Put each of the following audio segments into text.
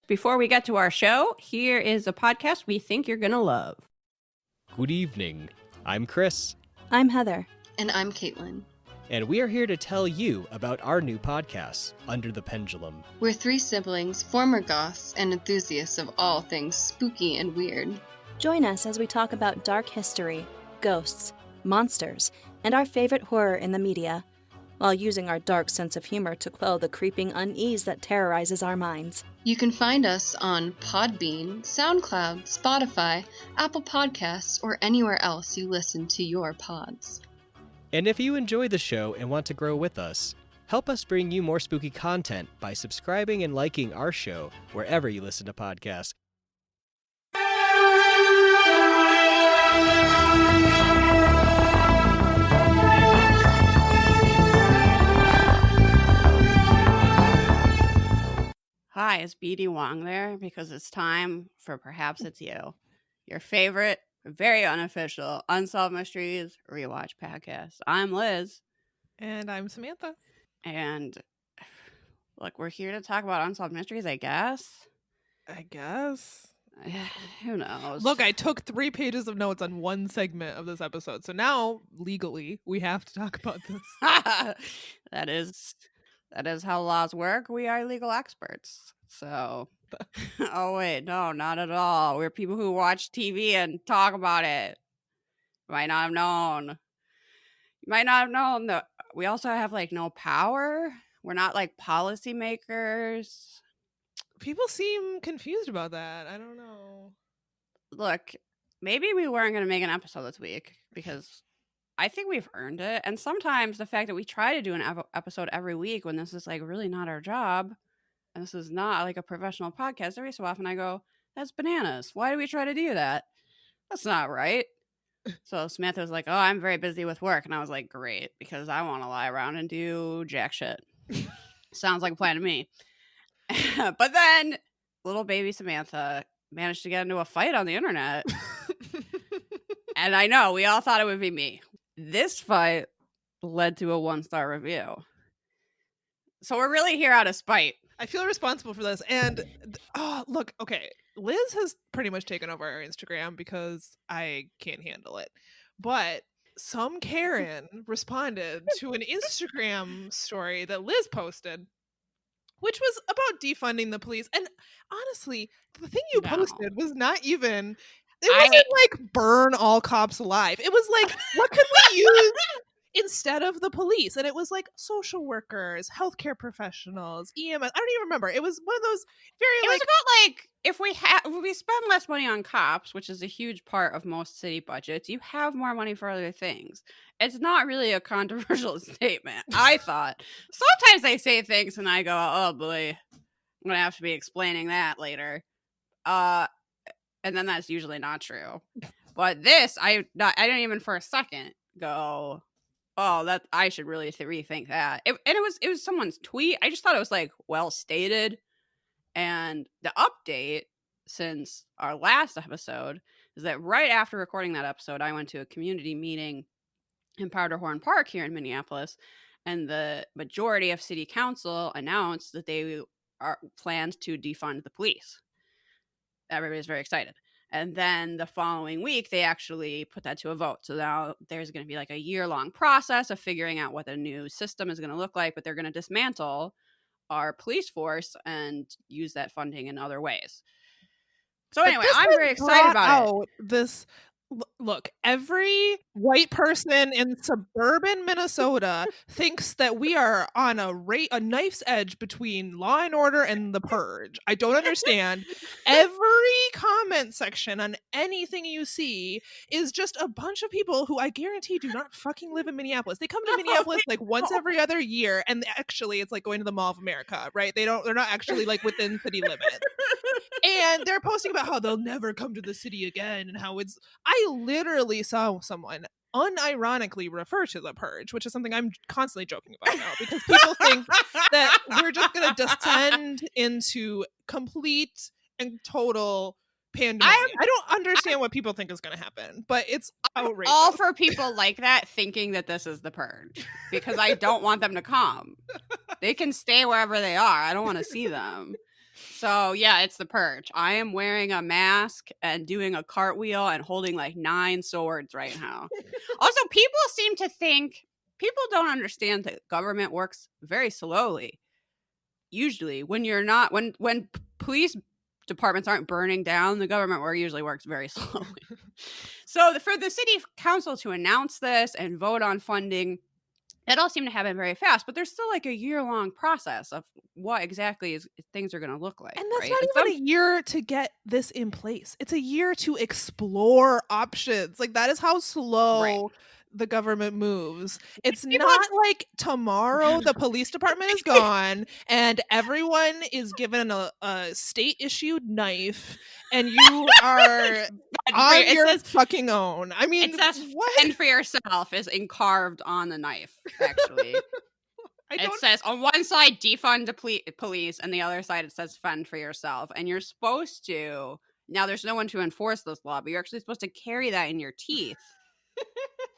Before we get to our show, here is a podcast we think you're going to love. Good evening. I'm Chris. I'm Heather. And I'm Caitlin. And we are here to tell you about our new podcast, Under the Pendulum. We're three siblings, former goths, and enthusiasts of all things spooky and weird. Join us as we talk about dark history, ghosts, monsters, and our favorite horror in the media, while using our dark sense of humor to quell the creeping unease that terrorizes our minds. You can find us on Podbean, SoundCloud, Spotify, Apple Podcasts, or anywhere else you listen to your pods. And if you enjoy the show and want to grow with us, help us bring you more spooky content by subscribing and liking our show wherever you listen to podcasts. Hi, is BD Wong there? Because it's time for Perhaps It's You, your favorite, very unofficial, Unsolved Mysteries rewatch podcast. I'm Liz. And I'm Samantha. And look, we're here to talk about Unsolved Mysteries, I guess. Who knows? Look, I took 3 pages of notes on one segment of this episode. So now, legally, we have to talk about this. That is how laws work. We are legal experts. So, oh wait, no, not at all. We're people who watch TV and talk about it. You might not have known. That we also have no power. We're not policymakers. People seem confused about that. I don't know. Look, maybe we weren't going to make an episode this week because I think we've earned it. And sometimes the fact that we try to do an episode every week when this is really not our job and this is not a professional podcast, every so often I go, that's bananas. Why do we try to do that? That's not right. So Samantha was like, oh, I'm very busy with work. And I was like, great, because I want to lie around and do jack shit. Sounds like a plan to me. But then little baby Samantha managed to get into a fight on the internet. And I know we all thought it would be me. This fight led to a 1-star review. So we're really here out of spite. I feel responsible for this. And, look, okay. Liz has pretty much taken over our Instagram because I can't handle it. But some Karen responded to an Instagram story that Liz posted, which was about defunding the police. And honestly, the thing you posted was not even... It wasn't burn all cops alive. It was what could we use instead of the police? And it was social workers, healthcare professionals, EMS. I don't even remember. It was one of those very It was about if we spend less money on cops, which is a huge part of most city budgets, you have more money for other things. It's not really a controversial statement, I thought. Sometimes I say things and I go, oh boy, I'm going to have to be explaining that later. And then that's usually not true. But this, I didn't even for a second go, oh, that I should really rethink that. It was someone's tweet. I just thought it was well stated. And the update since our last episode is that right after recording that episode, I went to a community meeting in Powderhorn Park here in Minneapolis, and the majority of city council announced that they are planned to defund the police. Everybody's very excited. And then the following week, they actually put that to a vote. So now there's going to be a year-long process of figuring out what the new system is going to look like, but they're going to dismantle our police force and use that funding in other ways. So anyway, I'm very excited about it. Look, every white person in suburban Minnesota thinks that we are on a knife's edge between Law and Order and The Purge. I don't understand. Every comment section on anything you see is just a bunch of people who I guarantee do not fucking live in Minneapolis. They come to Minneapolis once every other year, and actually it's going to the Mall of America, right? They're not actually within city limits. And they're posting about how they'll never come to the city again and how I literally saw someone unironically refer to The Purge, which is something I'm constantly joking about now because people think that we're just going to descend into complete and total pandemonium. I don't understand what people think is going to happen, but it's outrageous. All for people like that thinking that this is The Purge because I don't want them to come. They can stay wherever they are. I don't want to see them. So, yeah, it's the purge. I am wearing a mask and doing a cartwheel and holding like 9 swords right now. Also, people seem to think, people don't understand that government works very slowly. Usually, when you're not, when police departments aren't burning down, the government usually works very slowly. So, for the city council to announce this and vote on funding, it all seemed to happen very fast, but there's still like a year-long process of what exactly things are going to look like. And that's right? not even a year to get this in place. It's a year to explore options. Like, that is how slow the government moves. It's not like tomorrow the police department is gone and everyone is given a state-issued knife and you are on your fucking own. I mean, it says fend for yourself is carved on the knife, actually. It says on one side, defund the police, and the other side, it says fend for yourself. And you're supposed to, now there's no one to enforce this law, but you're actually supposed to carry that in your teeth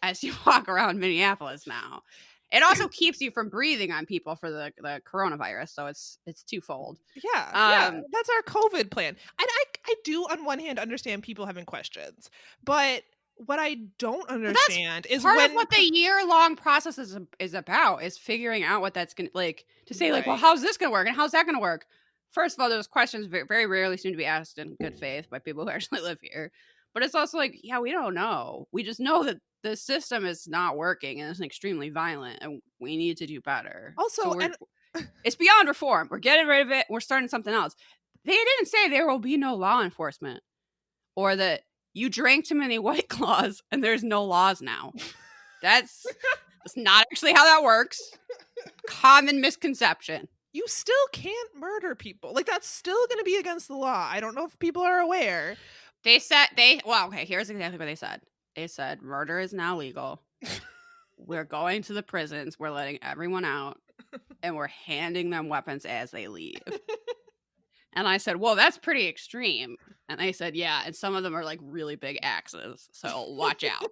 as you walk around Minneapolis now. It also keeps you from breathing on people for the coronavirus, so it's twofold. Yeah, that's our COVID plan. And I do, on one hand, understand people having questions, but what I don't understand is part of what the year-long process is about, is figuring out what that's going to, like, to say, like, well, how's this going to work and how's that going to work? First of all, those questions very rarely seem to be asked in good faith by people who actually live here. But it's also like, yeah, we don't know. We just know that the system is not working and it's extremely violent and we need to do better. Also, so it's beyond reform. We're getting rid of it. We're starting something else. They didn't say there will be no law enforcement or that you drank too many White Claws and there's no laws now. That's not actually how that works. Common misconception. You still can't murder people. Like, that's still going to be against the law. I don't know if people are aware. Here's exactly what they said. They said murder is now legal. We're going to the prisons. We're letting everyone out. And we're handing them weapons as they leave. And I said, well, that's pretty extreme. And they said, yeah. And some of them are like really big axes. So watch out.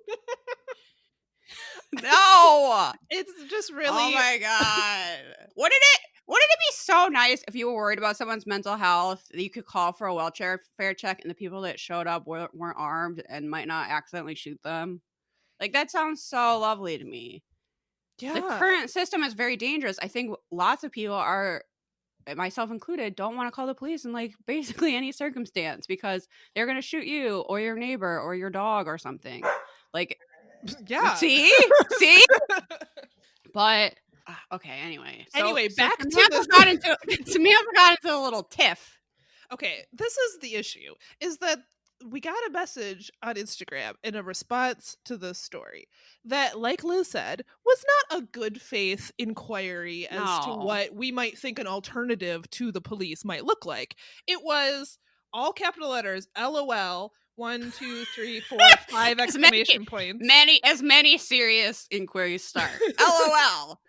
No. It's just really. Oh my God. Wouldn't it be so nice if you were worried about someone's mental health that you could call for a welfare check and the people that showed up weren't armed and might not accidentally shoot them? Like, that sounds so lovely to me. Yeah. The current system is very dangerous. I think lots of people are, myself included, don't want to call the police in like basically any circumstance because they're going to shoot you or your neighbor or your dog or something. Like, yeah. See? But okay, anyway. Back to Samantha got into a little tiff. Okay, this is the issue, is that we got a message on Instagram in a response to this story that, like Liz said, was not a good faith inquiry as to what we might think an alternative to the police might look like. It was all capital letters, LOL, 1, 2, 3, 4, 5 exclamation points. Many serious inquiries start. LOL.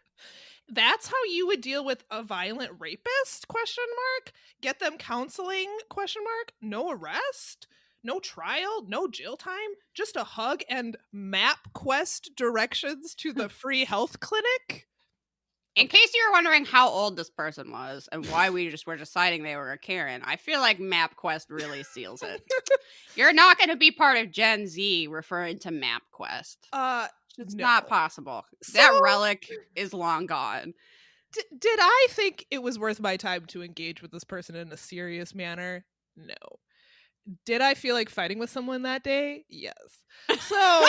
That's how you would deal with a violent rapist? ? Get them counseling ? No arrest? No trial? No jail time? Just a hug and MapQuest directions to the free health clinic? In case you were wondering how old this person was and why we just were deciding they were a Karen, I feel like MapQuest really seals it. You're not going to be part of Gen Z referring to MapQuest. It's not possible. That relic is long gone. Did I think it was worth my time to engage with this person in a serious manner? No. Did I feel like fighting with someone that day? Yes. So,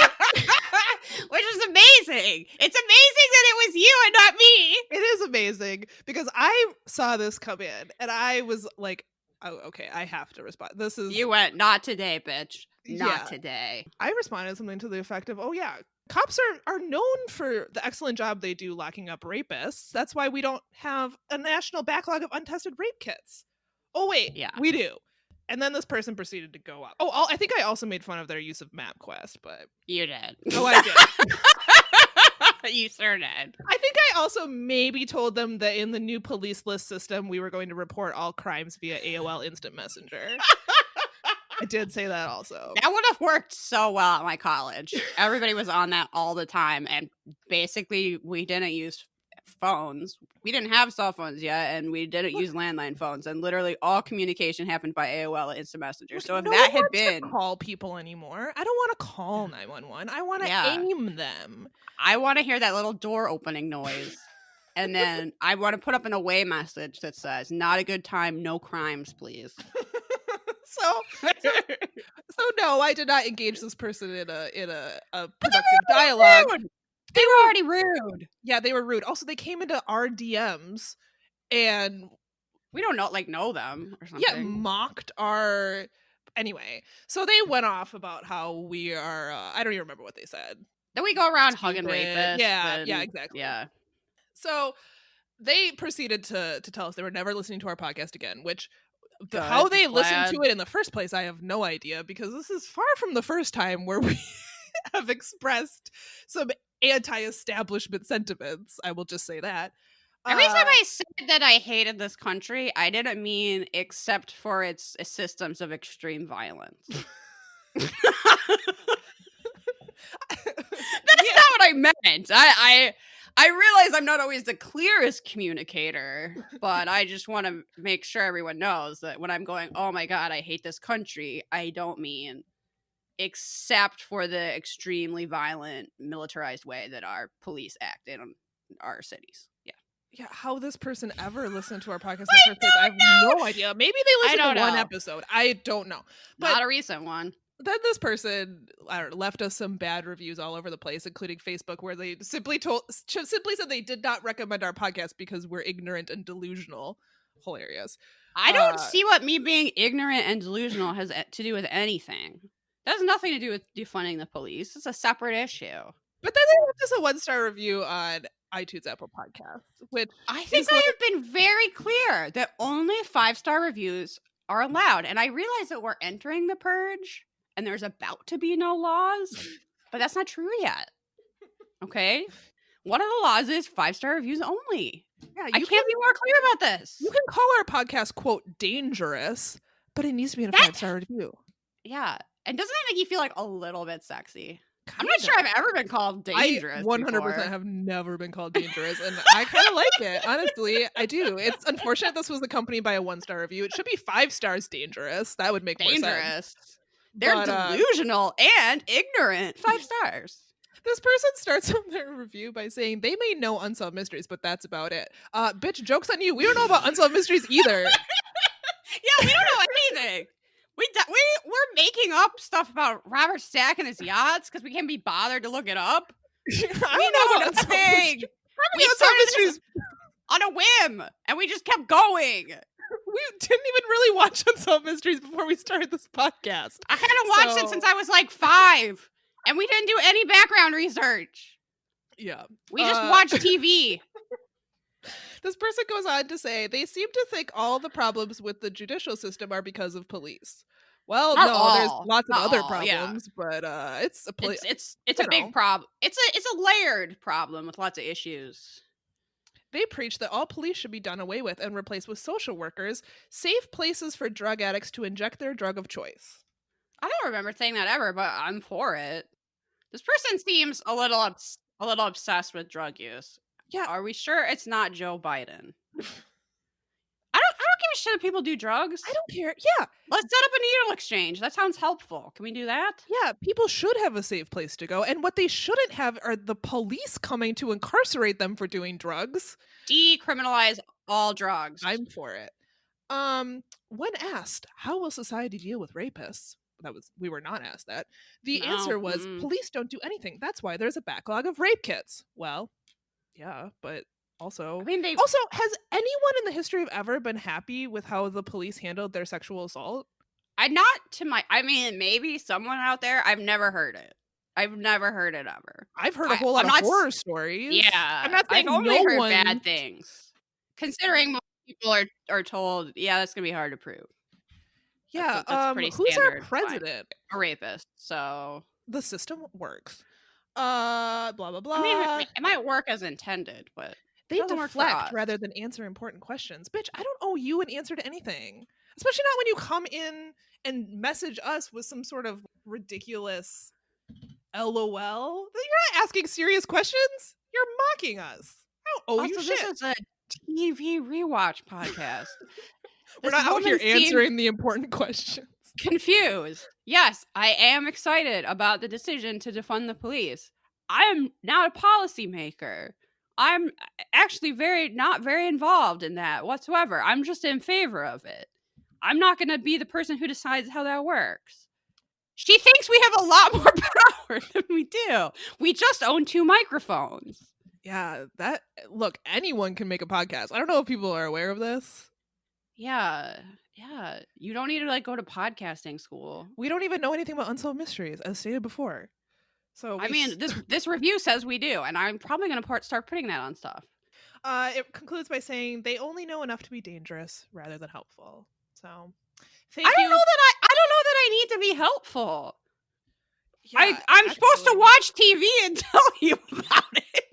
which is amazing. It's amazing that it was you and not me. It is amazing because I saw this come in and I was like, oh, okay, I have to respond. You went, not today, bitch. Not today. I responded something to the effect of, oh yeah, cops are known for the excellent job they do locking up rapists. That's why we don't have a national backlog of untested rape kits. Oh wait, yeah, we do. And then this person proceeded to go up. Oh, I think I also made fun of their use of MapQuest, but you did. Oh, I did. You sure did. I think I also maybe told them that in the new police list system, we were going to report all crimes via AOL Instant Messenger. I did say that also. That would have worked so well at my college. Everybody was on that all the time. And basically, we didn't use phones. We didn't have cell phones yet, and we didn't use landline phones, and literally all communication happened by AOL and Instant Messenger. So if no that one had wants to been, call people anymore. I don't want to call 911. I want to aim them. I want to hear that little door opening noise. And then I want to put up an away message that says, "Not a good time, no crimes, please." So no, I did not engage this person in a productive dialogue. Rude. They were already rude. Yeah, they were rude. Also, they came into our DMs and we don't know them or something. Yeah, mocked our. Anyway, so they went off about how we are. I don't even remember what they said. Then we go around hugging rapists. Yeah, exactly. Yeah. So they proceeded to tell us they were never listening to our podcast again, which Good, how they glad. listened to it in the first place, I have no idea, because this is far from the first time where we have expressed some anti-establishment sentiments. I will just say that. Every time I said that I hated this country, I didn't mean except for its systems of extreme violence. That's not what I meant. I realize I'm not always the clearest communicator, but I just want to make sure everyone knows that when I'm going, oh my God, I hate this country, I don't mean except for the extremely violent, militarized way that our police act in our cities. Yeah. Yeah, how this person ever listened to our podcast in the first place, I have no idea. Maybe they listened to one episode. I don't know. But not a recent one. Then this person left us some bad reviews all over the place, including Facebook, where they simply said they did not recommend our podcast because we're ignorant and delusional. Hilarious. I don't see what me being ignorant and delusional has to do with anything. That has nothing to do with defunding the police. It's a separate issue. But then they left us a 1-star review on iTunes Apple Podcasts, which I think I have been very clear that only 5-star reviews are allowed. And I realize that we're entering the purge and there's about to be no laws, but that's not true yet. Okay? One of the laws is 5-star reviews only. Yeah, I can't be more clear about this. You can call our podcast, quote, dangerous, but it needs to be in a 5-star review. Yeah. And doesn't that make you feel like a little bit sexy? I'm not sure I've ever been called dangerous. I 100% before. have never been called dangerous, and I kind of like it. Honestly, I do. It's unfortunate this was accompanied by a 1-star review. It should be 5 stars dangerous. That would make more sense. They're delusional and ignorant. 5 stars. This person starts on their review by saying they may know Unsolved Mysteries, but that's about it. Bitch, joke's on you. We don't know about Unsolved Mysteries either. Yeah, we don't know anything. We're making up stuff about Robert Stack and his yachts because we can't be bothered to look it up. I don't know nothing. We started this on a whim, and we just kept going. We didn't even really watch Unsolved Mysteries before we started this podcast. I hadn't watched it since I was like 5, and we didn't do any background research. Yeah. We just watched TV. This person goes on to say they seem to think all the problems with the judicial system are because of police. Well, there's lots of other problems, but it's a it's a big problem. It's a layered problem with lots of issues. They preach that all police should be done away with and replaced with social workers, safe places for drug addicts to inject their drug of choice. I don't remember saying that ever, but I'm for it. This person seems a little obsessed with drug use. Yeah. Are we sure it's not Joe Biden? I don't give a shit if people do drugs. I don't care. Yeah. Let's set up a needle exchange. That sounds helpful. Can we do that? Yeah, people should have a safe place to go. And what they shouldn't have are the police coming to incarcerate them for doing drugs. Decriminalize all drugs. I'm for it. When asked, how will society deal with rapists? We were not asked that. The answer was police don't do anything. That's why there's a backlog of rape kits. Well, yeah, but also, has anyone in the history of ever been happy with how the police handled their sexual assault? Maybe someone out there. I've never heard it. I've never heard it ever. I've heard a whole lot of horror stories. Yeah, I'm not saying I've only heard bad things. Considering most people are told, yeah, that's gonna be hard to prove. Yeah, that's pretty who's standard. our president? A rapist. So the system works. Blah blah blah. I mean, it might work as intended, but they deflect rather than answer important questions. Bitch, I don't owe you an answer to anything. Especially not when you come in and message us with some sort of ridiculous LOL. You're not asking serious questions. You're mocking us. I don't owe Also, you this shit. is a TV rewatch podcast. We're This not out here woman seemed answering the important questions. confused. Yes, I am excited about the decision to defund the police. I am not a policymaker. I'm actually not very involved in that whatsoever. I'm just in favor of it. I'm not going to be the person who decides how that works. She thinks we have a lot more power than we do. We just own 2 microphones. Yeah, look, anyone can make a podcast. I don't know if people are aware of this. Yeah. You don't need to like go to podcasting school. We don't even know anything about Unsolved Mysteries, as stated before. So I mean, this review says we do, and I'm probably going to start putting that on stuff. It concludes by saying they only know enough to be dangerous rather than helpful. So, I don't know that I need to be helpful. Yeah, I'm supposed to watch TV and tell you about it.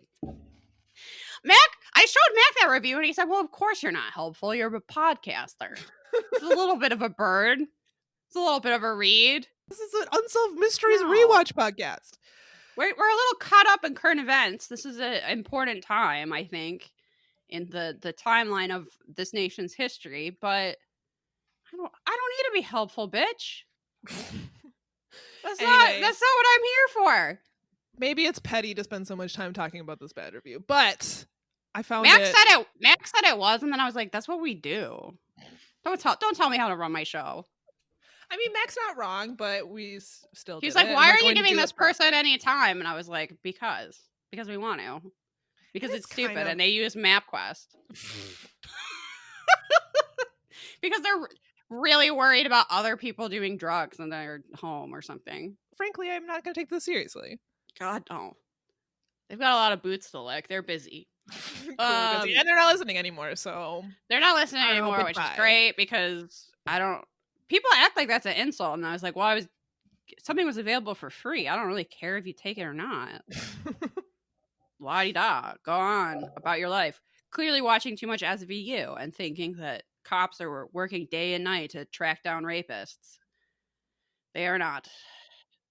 I showed Mac that review, and he said, "Well, of course you're not helpful. You're a podcaster. It's a little bit of a bird. It's a little bit of a read. This is an Unsolved Mysteries rewatch podcast. We're a little caught up in current events. This is an important time, I think, in the timeline of this nation's history. But I don't need to be helpful, bitch. That's not what I'm here for. Maybe it's petty to spend so much time talking about this bad review, but I found Max said it was, and then I was like, "That's what we do." Don't tell me how to run my show. I mean, Mac's not wrong, but we still. He's like, "Why are you giving this person any time?" And I was like, "Because we want to. Because it's stupid, and they use MapQuest. Because they're really worried about other people doing drugs in their home or something." Frankly, I'm not going to take this seriously. God, no. They've got a lot of boots to lick. They're busy. Cool, busy. And they're not listening anymore, so... They're not listening anymore, which is great, because people act like that's an insult, and I was like, well, something was available for free. I don't really care if you take it or not. La-di-da. Go on about your life. Clearly watching too much SVU and thinking that cops are working day and night to track down rapists. They are not.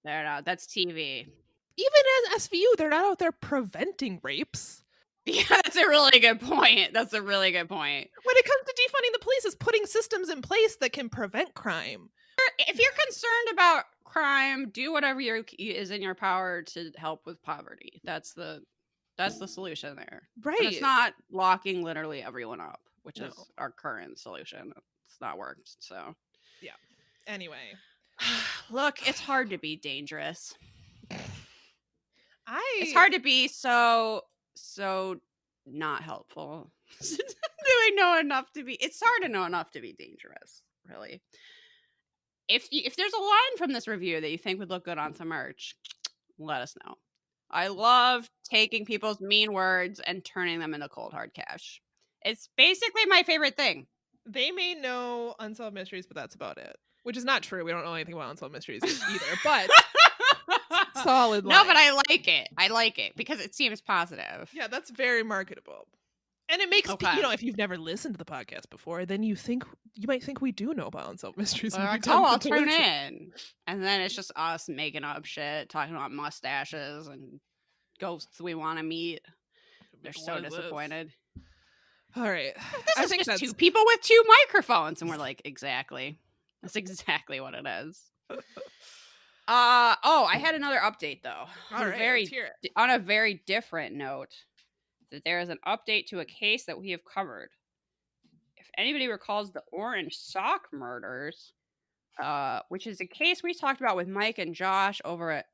They're not. That's TV. Even as SVU, they're not out there preventing rapes. Yeah, that's a really good point. When it comes to defunding the police, is putting systems in place that can prevent crime. If you're concerned about crime, do whatever is in your power to help with poverty. That's the solution there. Right. And it's not locking literally everyone up, which is our current solution. It's not worked. So yeah. Anyway. Look, it's hard to be dangerous. It's hard to be so not helpful. It's hard to know enough to be dangerous, really. If there's a line from this review that you think would look good on some merch, let us know. I love taking people's mean words and turning them into cold hard cash. It's basically my favorite thing. They may know Unsolved Mysteries, but that's about it. Which is not true. We don't know anything about Unsolved Mysteries either, but solid line. No, but I like it. I like it because it seems positive. Yeah, that's very marketable. And it makes if you've never listened to the podcast before, then you might think we do know about Unsolved Mysteries. Like, I'll tune in. And then it's just us making up shit, talking about mustaches and ghosts we want to meet. They're so disappointed. All right. I think that's 2 people with 2 microphones. And we're like, exactly. That's exactly what it is. I had another update though. All right, let's hear it. On a very different note, that there is an update to a case that we have covered. If anybody recalls the Orange Sock murders, which is a case we talked about with Mike and Josh over at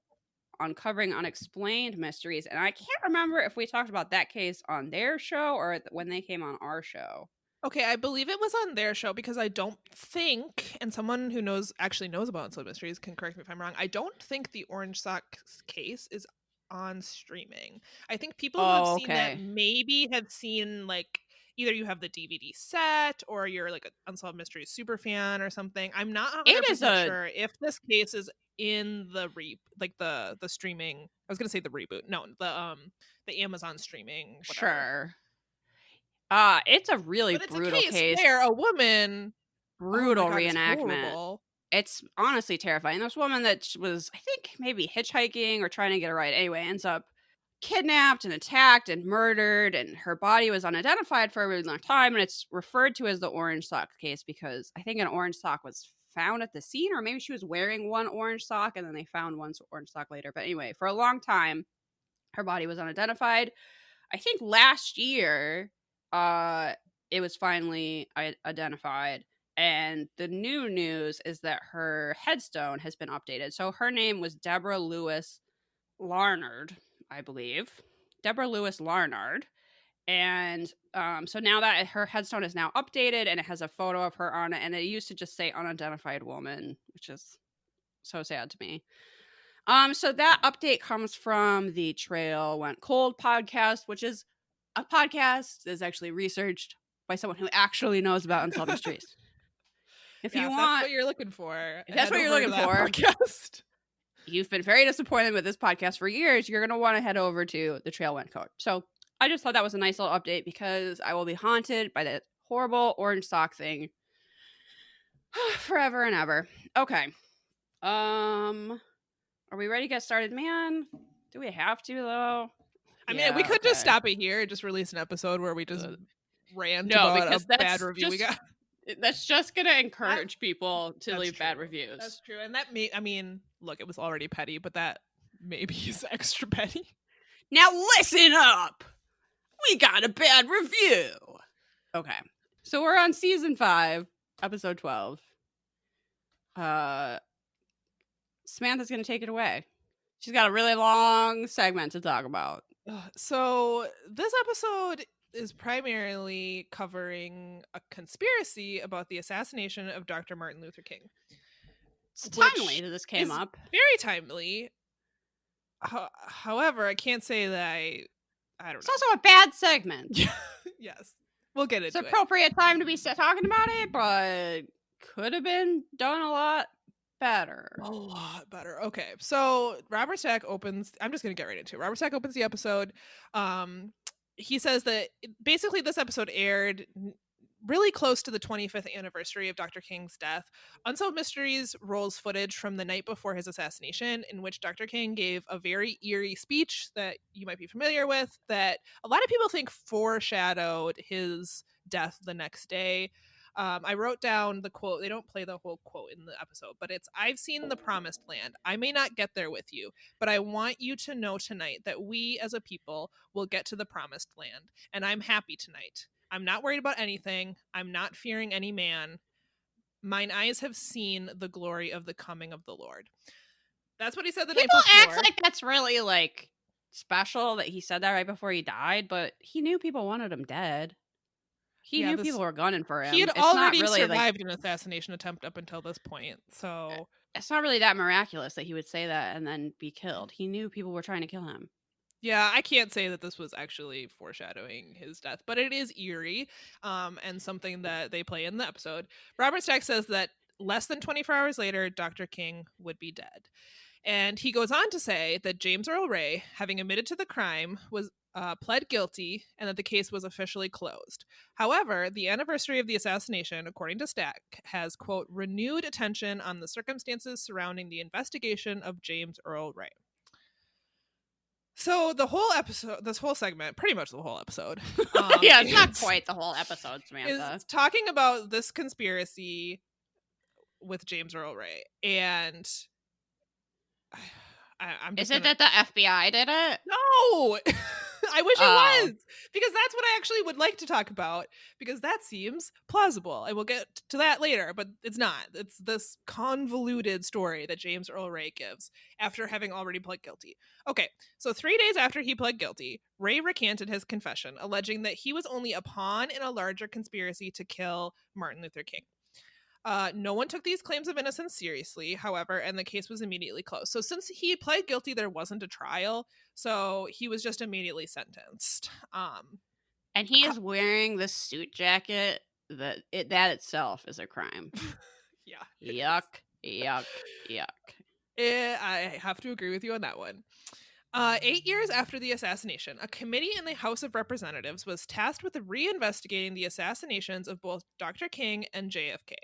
Uncovering Unexplained Mysteries, and I can't remember if we talked about that case on their show or when they came on our show. Okay, I believe it was on their show because I don't think, and someone who actually knows about Unsolved Mysteries can correct me if I'm wrong, I don't think the Orange Sock case is on streaming. I think people who have seen that maybe have seen, like, either you have the DVD set or you're like an Unsolved Mysteries super fan or something. I'm not 100% sure if this case is in the the streaming. I was gonna say the reboot. No, the Amazon streaming. Whatever. Sure. It's a really brutal case where a woman reenactment. It's honestly terrifying. This woman that was, I think, maybe hitchhiking or trying to get a ride. Anyway, ends up kidnapped and attacked and murdered, and her body was unidentified for a really long time, and it's referred to as the orange sock case because I think an orange sock was found at the scene, or maybe she was wearing one orange sock and then they found one orange sock later. But anyway, for a long time her body was unidentified. I think last year it was finally identified, and the new news is that her headstone has been updated. So her name was Deborah Lewis Larnard, I believe. Deborah Lewis Larnard. And so now that her headstone is now updated and it has a photo of her on it, and it used to just say unidentified woman, which is so sad to me. So that update comes from the Trail Went Cold podcast, which is a podcast that's actually researched by someone who actually knows about Unsolved Mysteries. If you want, that's what you're looking for. If that's what you're looking for, podcast. You've been very disappointed with this podcast for years, you're going to want to head over to the Trail Went Cold. So I just thought that was a nice little update because I will be haunted by that horrible orange sock thing forever and ever. Okay. Are we ready to get started, man? Do we have to, though? I mean, we could just stop it here and just release an episode where we just rant about a bad review we got. That's just going to encourage people to leave bad reviews. That's true. And that look, it was already petty, but that maybe is extra petty. Now listen up. We got a bad review. Okay. So we're on season 5, episode 12. Samantha's going to take it away. She's got a really long segment to talk about. So this episode is primarily covering a conspiracy about the assassination of Dr. Martin Luther King. It's timely that this came up. Very timely. However, I can't say that I don't know. It's also a bad segment. Yes. We'll get into it. It's appropriate time to be talking about it, but could have been done a lot better. A lot better. Okay. So Robert Stack opens, I'm just going to get right into it. Robert Stack opens the episode. He says that basically this episode aired really close to the 25th anniversary of Dr. King's death. Unsolved Mysteries rolls footage from the night before his assassination, in which Dr. King gave a very eerie speech that you might be familiar with, that a lot of people think foreshadowed his death the next day. I wrote down the quote. They don't play the whole quote in the episode, but it's, "I've seen the promised land. I may not get there with you, but I want you to know tonight that we as a people will get to the promised land. And I'm happy tonight. I'm not worried about anything. I'm not fearing any man. Mine eyes have seen the glory of the coming of the Lord." That's what he said the night before. People act like that's really like special that he said that right before he died, but he knew people wanted him dead. He knew people were gunning for him. He had already survived an assassination attempt up until this point, so it's not really that miraculous that he would say that and then be killed. He knew people were trying to kill him. Yeah, I can't say that this was actually foreshadowing his death, but it is eerie, and something that they play in the episode. Robert Stack says that less than 24 hours later, Dr. King would be dead. And he goes on to say that James Earl Ray, having admitted to the crime, was pled guilty and that the case was officially closed. However, the anniversary of the assassination, according to Stack, has, quote, renewed attention on the circumstances surrounding the investigation of James Earl Ray. So the whole episode, this whole segment, pretty much the whole episode. Yeah, it's not quite the whole episode, Samantha. Is talking about this conspiracy with James Earl Ray. And I'm just it that the FBI did it? No! I wish it was, because that's what I actually would like to talk about, because that seems plausible. I will get to that later, but it's not. It's this convoluted story that James Earl Ray gives after having already pled guilty. Okay, so 3 days after he pled guilty, Ray recanted his confession, alleging that he was only a pawn in a larger conspiracy to kill Martin Luther King. No one took these claims of innocence seriously, however, and the case was immediately closed. So since he pled guilty, there wasn't a trial, so he was just immediately sentenced. And he is wearing this suit jacket that itself is a crime. Yeah. Yuck. I have to agree with you on that one. 8 years after the assassination, a committee in the House of Representatives was tasked with reinvestigating the assassinations of both Dr. King and JFK.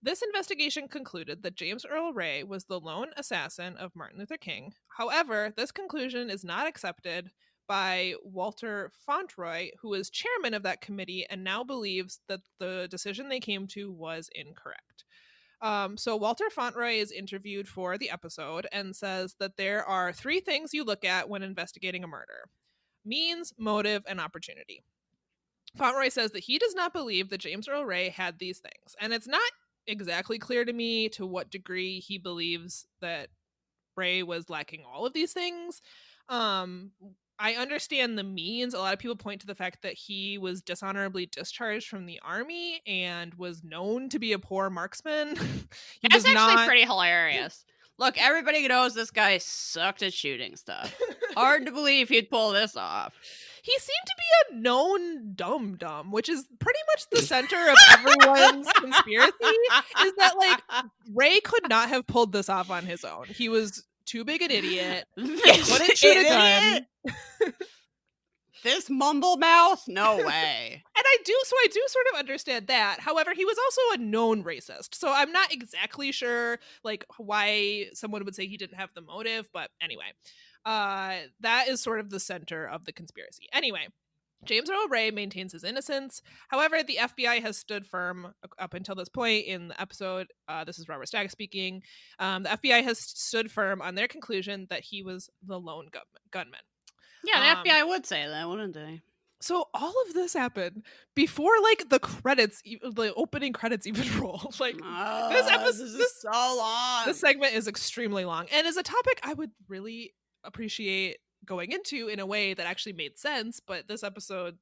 This investigation concluded that James Earl Ray was the lone assassin of Martin Luther King. However, this conclusion is not accepted by Walter Fauntleroy, who is chairman of that committee and now believes that the decision they came to was incorrect. So Walter Fauntleroy is interviewed for the episode and says that there are 3 things you look at when investigating a murder: means, motive, and opportunity. Fauntleroy says that he does not believe that James Earl Ray had these things, and it's not exactly clear to me to what degree he believes that Ray was lacking all of these things. I understand the means. A lot of people point to the fact that he was dishonorably discharged from the army and was known to be a poor marksman. That's actually pretty hilarious. Look, everybody knows this guy sucked at shooting stuff. Hard to believe he'd pull this off. He seemed to be a known dum-dum, which is pretty much the center of everyone's conspiracy, is that, like, Ray could not have pulled this off on his own. He was too big an idiot. He couldn't shoot a gun. This mumble mouth? No way. And I do sort of understand that. However, he was also a known racist. So I'm not exactly sure, like, why someone would say he didn't have the motive. But anyway, that is sort of the center of the conspiracy. Anyway, James Earl Ray maintains his innocence. However, the FBI has stood firm up until this point in the episode. This is Robert Stack speaking. The FBI has stood firm on their conclusion that he was the lone gunman. Yeah, the FBI would say that, wouldn't they? So all of this happened before, like, the opening credits even roll. Like, this episode is so long. This segment is extremely long, and is a topic I would really appreciate going into in a way that actually made sense. But this episode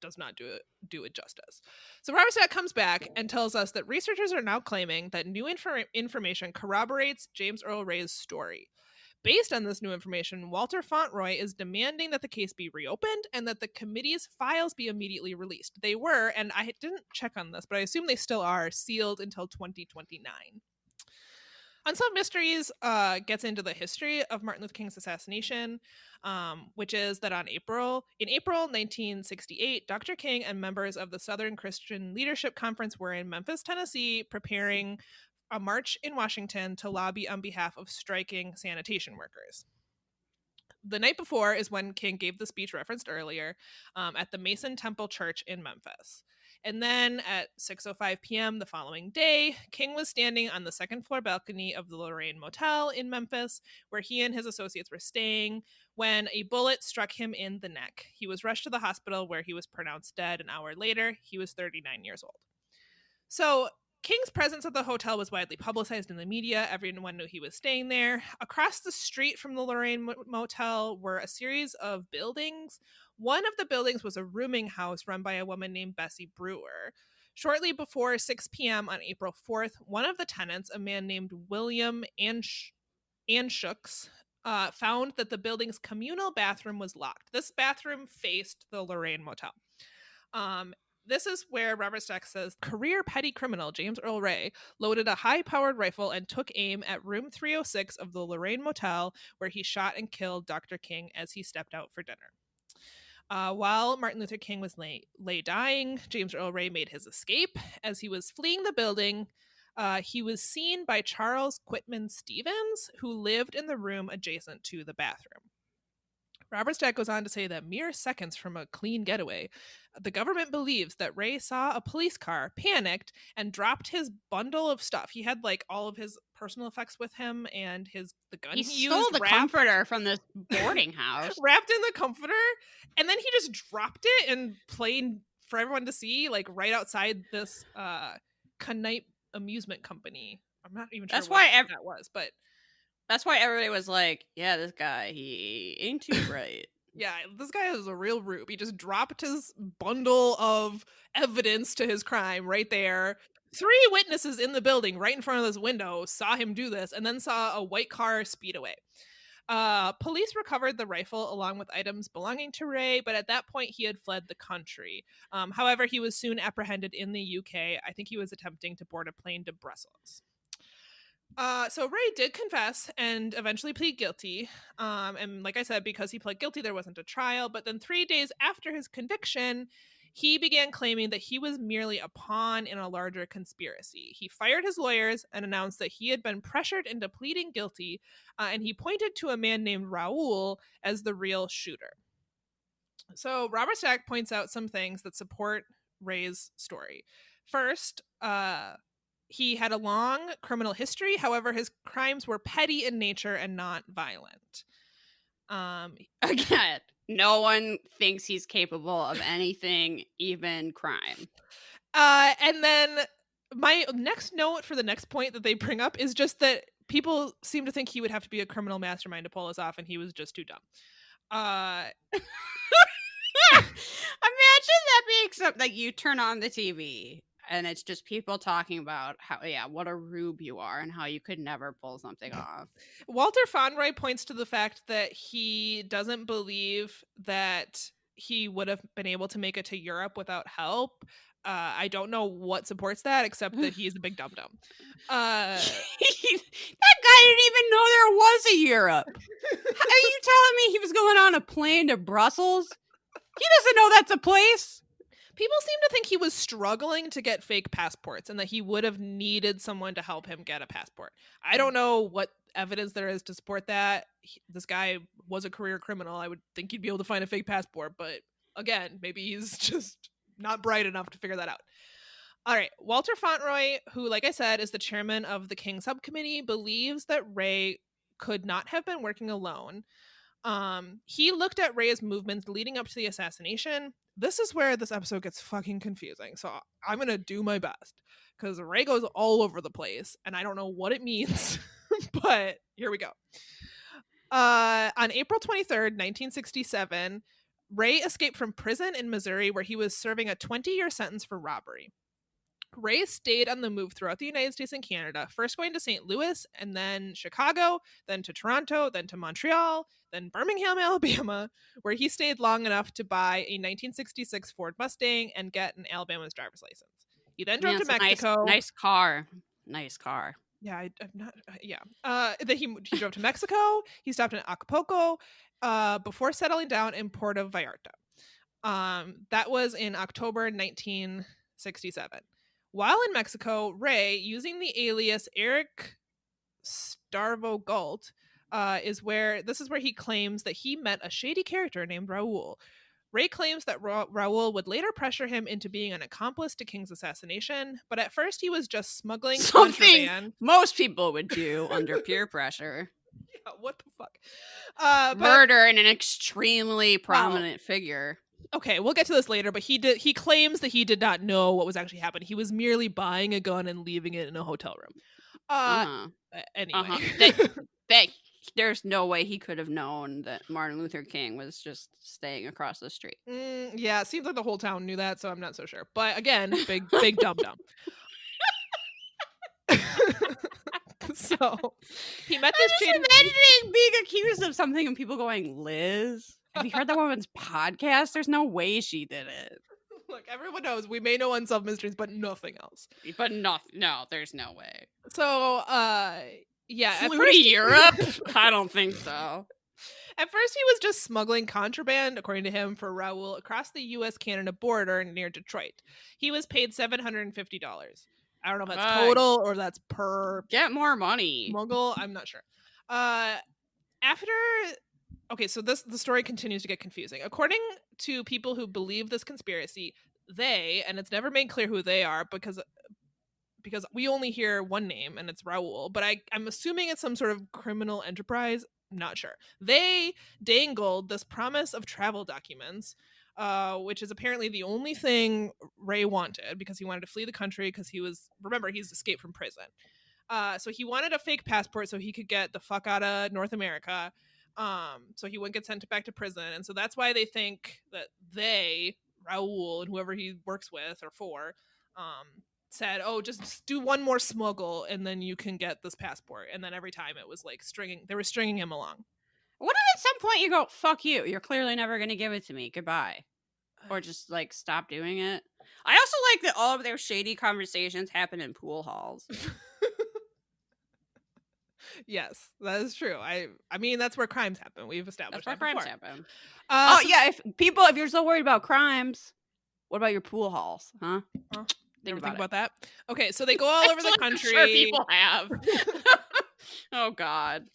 does not do it justice. So Robert Stack comes back and tells us that researchers are now claiming that new information corroborates James Earl Ray's story. Based on this new information, Walter Fauntleroy is demanding that the case be reopened and that the committee's files be immediately released. They were, and I didn't check on this, but I assume they still are, sealed until 2029. Unsolved Mysteries gets into the history of Martin Luther King's assassination, which is that in April 1968, Dr. King and members of the Southern Christian Leadership Conference were in Memphis, Tennessee, preparing a march in Washington to lobby on behalf of striking sanitation workers. The night before is when King gave the speech referenced earlier at the Mason Temple Church in Memphis. And then at 6:05 p.m. the following day, King was standing on the second floor balcony of the Lorraine Motel in Memphis, where he and his associates were staying, when a bullet struck him in the neck. He was rushed to the hospital, where he was pronounced dead an hour later. He was 39 years old. So King's presence at the hotel was widely publicized in the media. Everyone knew he was staying there. Across the street from the Lorraine Motel were a series of buildings. One of the buildings was a rooming house run by a woman named Bessie Brewer. Shortly before 6 p.m. on April 4th, one of the tenants, a man named William Anshooks, found that the building's communal bathroom was locked. This bathroom faced the Lorraine Motel. This is where Robert Stack says career petty criminal James Earl Ray loaded a high-powered rifle and took aim at room 306 of the Lorraine Motel, where he shot and killed Dr. King as he stepped out for dinner. While Martin Luther King was lay dying, James Earl Ray made his escape. As he was fleeing the building, he was seen by Charles Quitman Stevens, who lived in the room adjacent to the bathroom. Robert Stack goes on to say that mere seconds from a clean getaway, the government believes that Ray saw a police car, panicked, and dropped his bundle of stuff. He had, like, all of his personal effects with him and the gun he stole used. The comforter from this boarding house. Wrapped in the comforter, and then he just dropped it and played for everyone to see, like, right outside this Knight amusement company. I'm not even sure what that was, but that's why everybody was like, yeah, this guy, he ain't too bright. Yeah, this guy is a real rube. He just dropped his bundle of evidence to his crime right there. 3 witnesses in the building right in front of this window saw him do this and then saw a white car speed away. Police recovered the rifle along with items belonging to Ray, but at that point he had fled the country. However, he was soon apprehended in the UK. I think he was attempting to board a plane to Brussels. So Ray did confess and eventually plead guilty. And like I said, because he pled guilty, there wasn't a trial. But then 3 days after his conviction, he began claiming that he was merely a pawn in a larger conspiracy. He fired his lawyers and announced that he had been pressured into pleading guilty, and he pointed to a man named Raul as the real shooter. So Robert Stack points out some things that support Ray's story. First, he had a long criminal history. However, his crimes were petty in nature and not violent. Again, no one thinks he's capable of anything, even crime. And then my next note for the next point that they bring up is just that people seem to think he would have to be a criminal mastermind to pull this off, and he was just too dumb. Imagine that being something like you turn on the TV and it's just people talking about how, what a rube you are and how you could never pull something off. Walter Fonroy points to the fact that he doesn't believe that he would have been able to make it to Europe without help. I don't know what supports that, except that he's a big dum-dum. That guy didn't even know there was a Europe. Are you telling me he was going on a plane to Brussels? He doesn't know that's a place. People seem to think he was struggling to get fake passports and that he would have needed someone to help him get a passport. I don't know what evidence there is to support that. This guy was a career criminal. I would think he'd be able to find a fake passport, but again, maybe he's just not bright enough to figure that out. All right. Walter Fonroy, who, like I said, is the chairman of the King Subcommittee, believes that Ray could not have been working alone. He looked at Ray's movements leading up to the assassination. This is where this episode gets fucking confusing. So I'm going to do my best because Ray goes all over the place and I don't know what it means, but here we go. On April 23rd, 1967, Ray escaped from prison in Missouri where he was serving a 20-year sentence for robbery. Ray stayed on the move throughout the United States and Canada, first going to St. Louis and then Chicago, then to Toronto, then to Montreal, then Birmingham, Alabama, where he stayed long enough to buy a 1966 Ford Mustang and get an Alabama's driver's license. He then drove to Mexico. Nice car. Nice car. Yeah, I'm not. Then he drove to Mexico. He stopped in Acapulco before settling down in Puerto Vallarta. That was in October 1967. While in Mexico, Ray, using the alias Eric Starvo-Galt, is where he claims that he met a shady character named Raul. Ray claims that Raul would later pressure him into being an accomplice to King's assassination, but at first he was just smuggling contraband. Most people would do under peer pressure. Yeah, what the fuck? Murder in an extremely prominent figure. Okay, we'll get to this later, but he claims that he did not know what was actually happening. He was merely buying a gun and leaving it in a hotel room. Anyway. There's no way he could have known that Martin Luther King was just staying across the street. Yeah, it seems like the whole town knew that, so I'm not so sure. But again, big dum-dum. So he met this I'm just imagining being accused of something and people going, Liz, have you heard that woman's podcast? There's no way she did it. Look, everyone knows we may know unsolved mysteries, but nothing else. But no, there's no way. So, yeah. Flew to Europe? I don't think so. At first, he was just smuggling contraband, according to him, for Raul across the U.S.-Canada border near Detroit. He was paid $750. I don't know if that's total or that's per... Get more money. Smuggle? I'm not sure. Okay, so the story continues to get confusing. According to people who believe this conspiracy, and it's never made clear who they are because we only hear one name and it's Raul, but I'm assuming it's some sort of criminal enterprise. I'm not sure. They dangled this promise of travel documents, which is apparently the only thing Ray wanted because he wanted to flee the country because he's escaped from prison. So he wanted a fake passport so he could get the fuck out of North America. So he wouldn't get sent back to prison. And so that's why they think that Raul and whoever he works with or for, said, just do one more smuggle and then you can get this passport. And then every time it was like they were stringing him along. What if at some point you go, fuck you, you're clearly never going to give it to me, goodbye. Or just like stop doing it. I also like that all of their shady conversations happen in pool halls. Yes, that is true. I mean, that's where crimes happen. We've established that's where crimes happen. If if you're so worried about crimes, What about your pool halls, huh? Never Think think about about that. Okay, so they go all over the I'm country. sure people have. Oh God.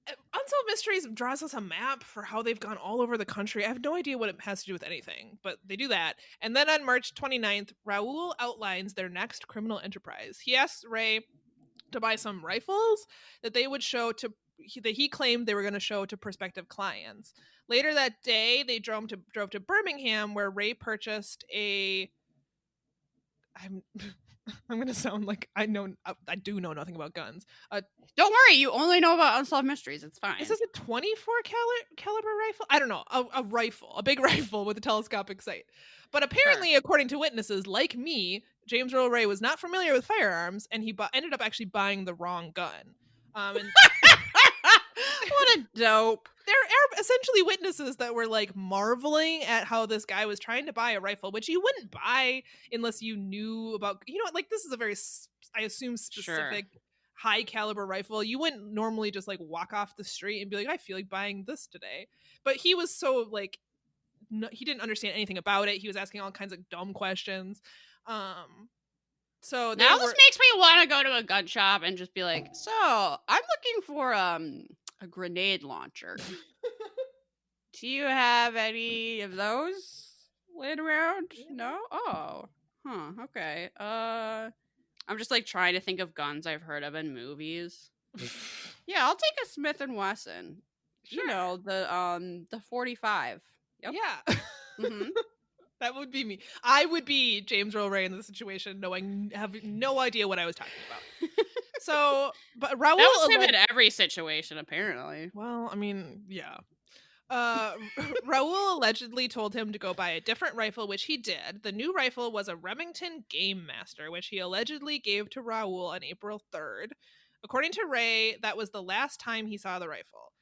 Unsolved Mysteries draws us a map for how they've gone all over the country. I have no idea what it has to do with anything, but they do that. And then on March 29th, Raoul outlines their next criminal enterprise. He asks Ray to buy some rifles that they would show to that he claimed they were going to show to prospective clients. Later that day, they drove to Birmingham, where Ray purchased a. I'm going to sound like I do know nothing about guns. Don't worry, you only know about Unsolved Mysteries. It's fine. Is this a 24 caliber rifle? I don't know. A rifle, a big rifle with a telescopic sight. But apparently, according to witnesses like me, James Earl Ray was not familiar with firearms, and he ended up actually buying the wrong gun. And what a dope. There are essentially witnesses that were like marveling at how this guy was trying to buy a rifle, which you wouldn't buy unless you knew about, like this is a very, I assume, specific high caliber rifle. You wouldn't normally just like walk off the street and be like, I feel like buying this today. But he was so like, he didn't understand anything about it. He was asking all kinds of dumb questions. So now this makes me want to go to a gun shop and just be like, so I'm looking for a grenade launcher. Do you have any of those laying around? No? Oh. Huh. Okay. I'm just like trying to think of guns I've heard of in movies. Yeah, I'll take a Smith & Wesson. Sure. You know, the 45. Yep. Yeah. Mm-hmm. That would be me. I would be James Earl Ray in this situation, having no idea what I was talking about. So, but Raoul... That was him in every situation, apparently. Well, I mean, yeah. Raoul allegedly told him to go buy a different rifle, which he did. The new rifle was a Remington Game Master, which he allegedly gave to Raoul on April 3rd. According to Ray, that was the last time he saw the rifle.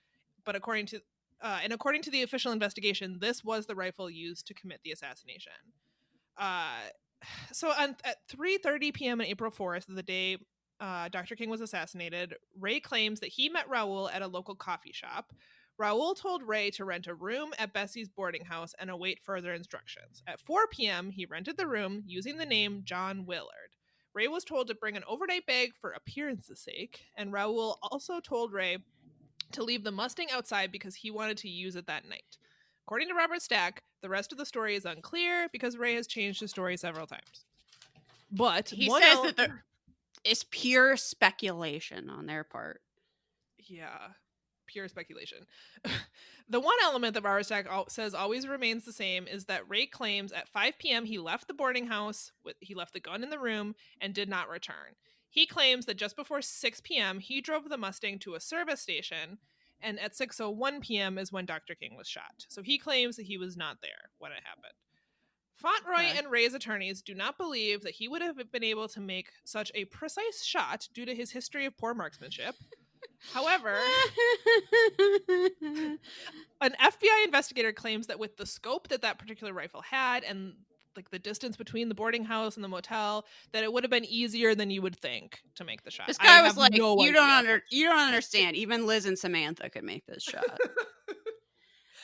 But according to the official investigation, this was the rifle used to commit the assassination. So at 3:30 p.m. on April 4th, the day Dr. King was assassinated, Ray claims that he met Raoul at a local coffee shop. Raoul told Ray to rent a room at Bessie's boarding house and await further instructions. At 4 p.m., he rented the room using the name John Willard. Ray was told to bring an overnight bag for appearance's sake, and Raoul also told Ray to leave the Mustang outside because he wanted to use it that night. According to Robert Stack, the rest of the story is unclear because Ray has changed his story several times. But he says that it's pure speculation on their part. Yeah, pure speculation. The one element that Robert Stack says always remains the same is that Ray claims at 5 p.m. he left the boarding house, he left the gun in the room, and did not return. He claims that just before 6 p.m., he drove the Mustang to a service station, and at 6:01 p.m. is when Dr. King was shot. So he claims that he was not there when it happened. Fauntleroy and Ray's attorneys do not believe that he would have been able to make such a precise shot due to his history of poor marksmanship. However, an FBI investigator claims that with the scope that particular rifle had and like the distance between the boarding house and the motel, that it would have been easier than you would think to make the shot. This guy was like, you don't understand. Even Liz and Samantha could make this shot.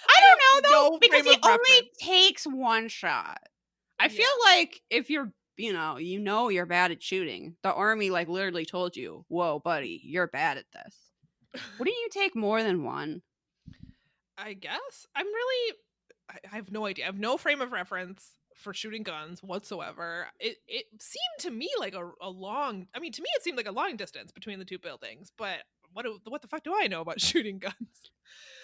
I don't know though, because he only takes one shot. I feel like if you're, you're bad at shooting, the army like literally told you, whoa, buddy, you're bad at this. Wouldn't you take more than one? I guess. I have no idea. I have no frame of reference for shooting guns whatsoever. It seemed to me like a long, to me it seemed like a long distance between the two buildings, but what the fuck do I know about shooting guns?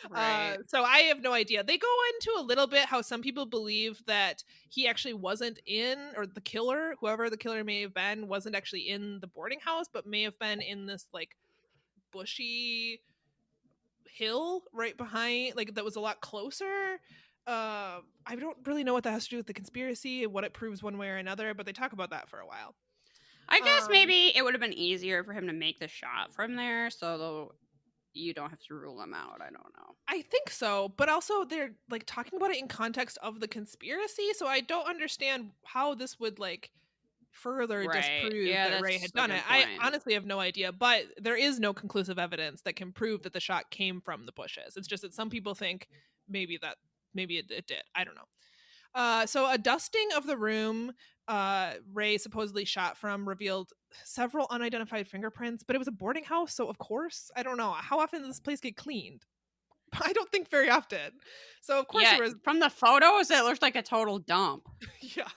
Right. So I have no idea. They go into a little bit how some people believe that he actually wasn't in, or the killer, whoever the killer may have been, wasn't actually in the boarding house, but may have been in this like bushy hill right behind, like that was a lot closer. I don't really know what that has to do with the conspiracy and what it proves one way or another, but they talk about that for a while. I guess maybe it would have been easier for him to make the shot from there, so you don't have to rule him out. I don't know. I think so, but also they're like talking about it in context of the conspiracy, so I don't understand how this would like further disprove that Ray had done it. I honestly have no idea, but there is no conclusive evidence that can prove that the shot came from the bushes. It's just that some people think maybe it did. I don't know. So a dusting of the room Ray supposedly shot from revealed several unidentified fingerprints, but it was a boarding house, so of course, I don't know. How often does this place get cleaned? I don't think very often. So of course there was from the photos, it looks like a total dump. yeah.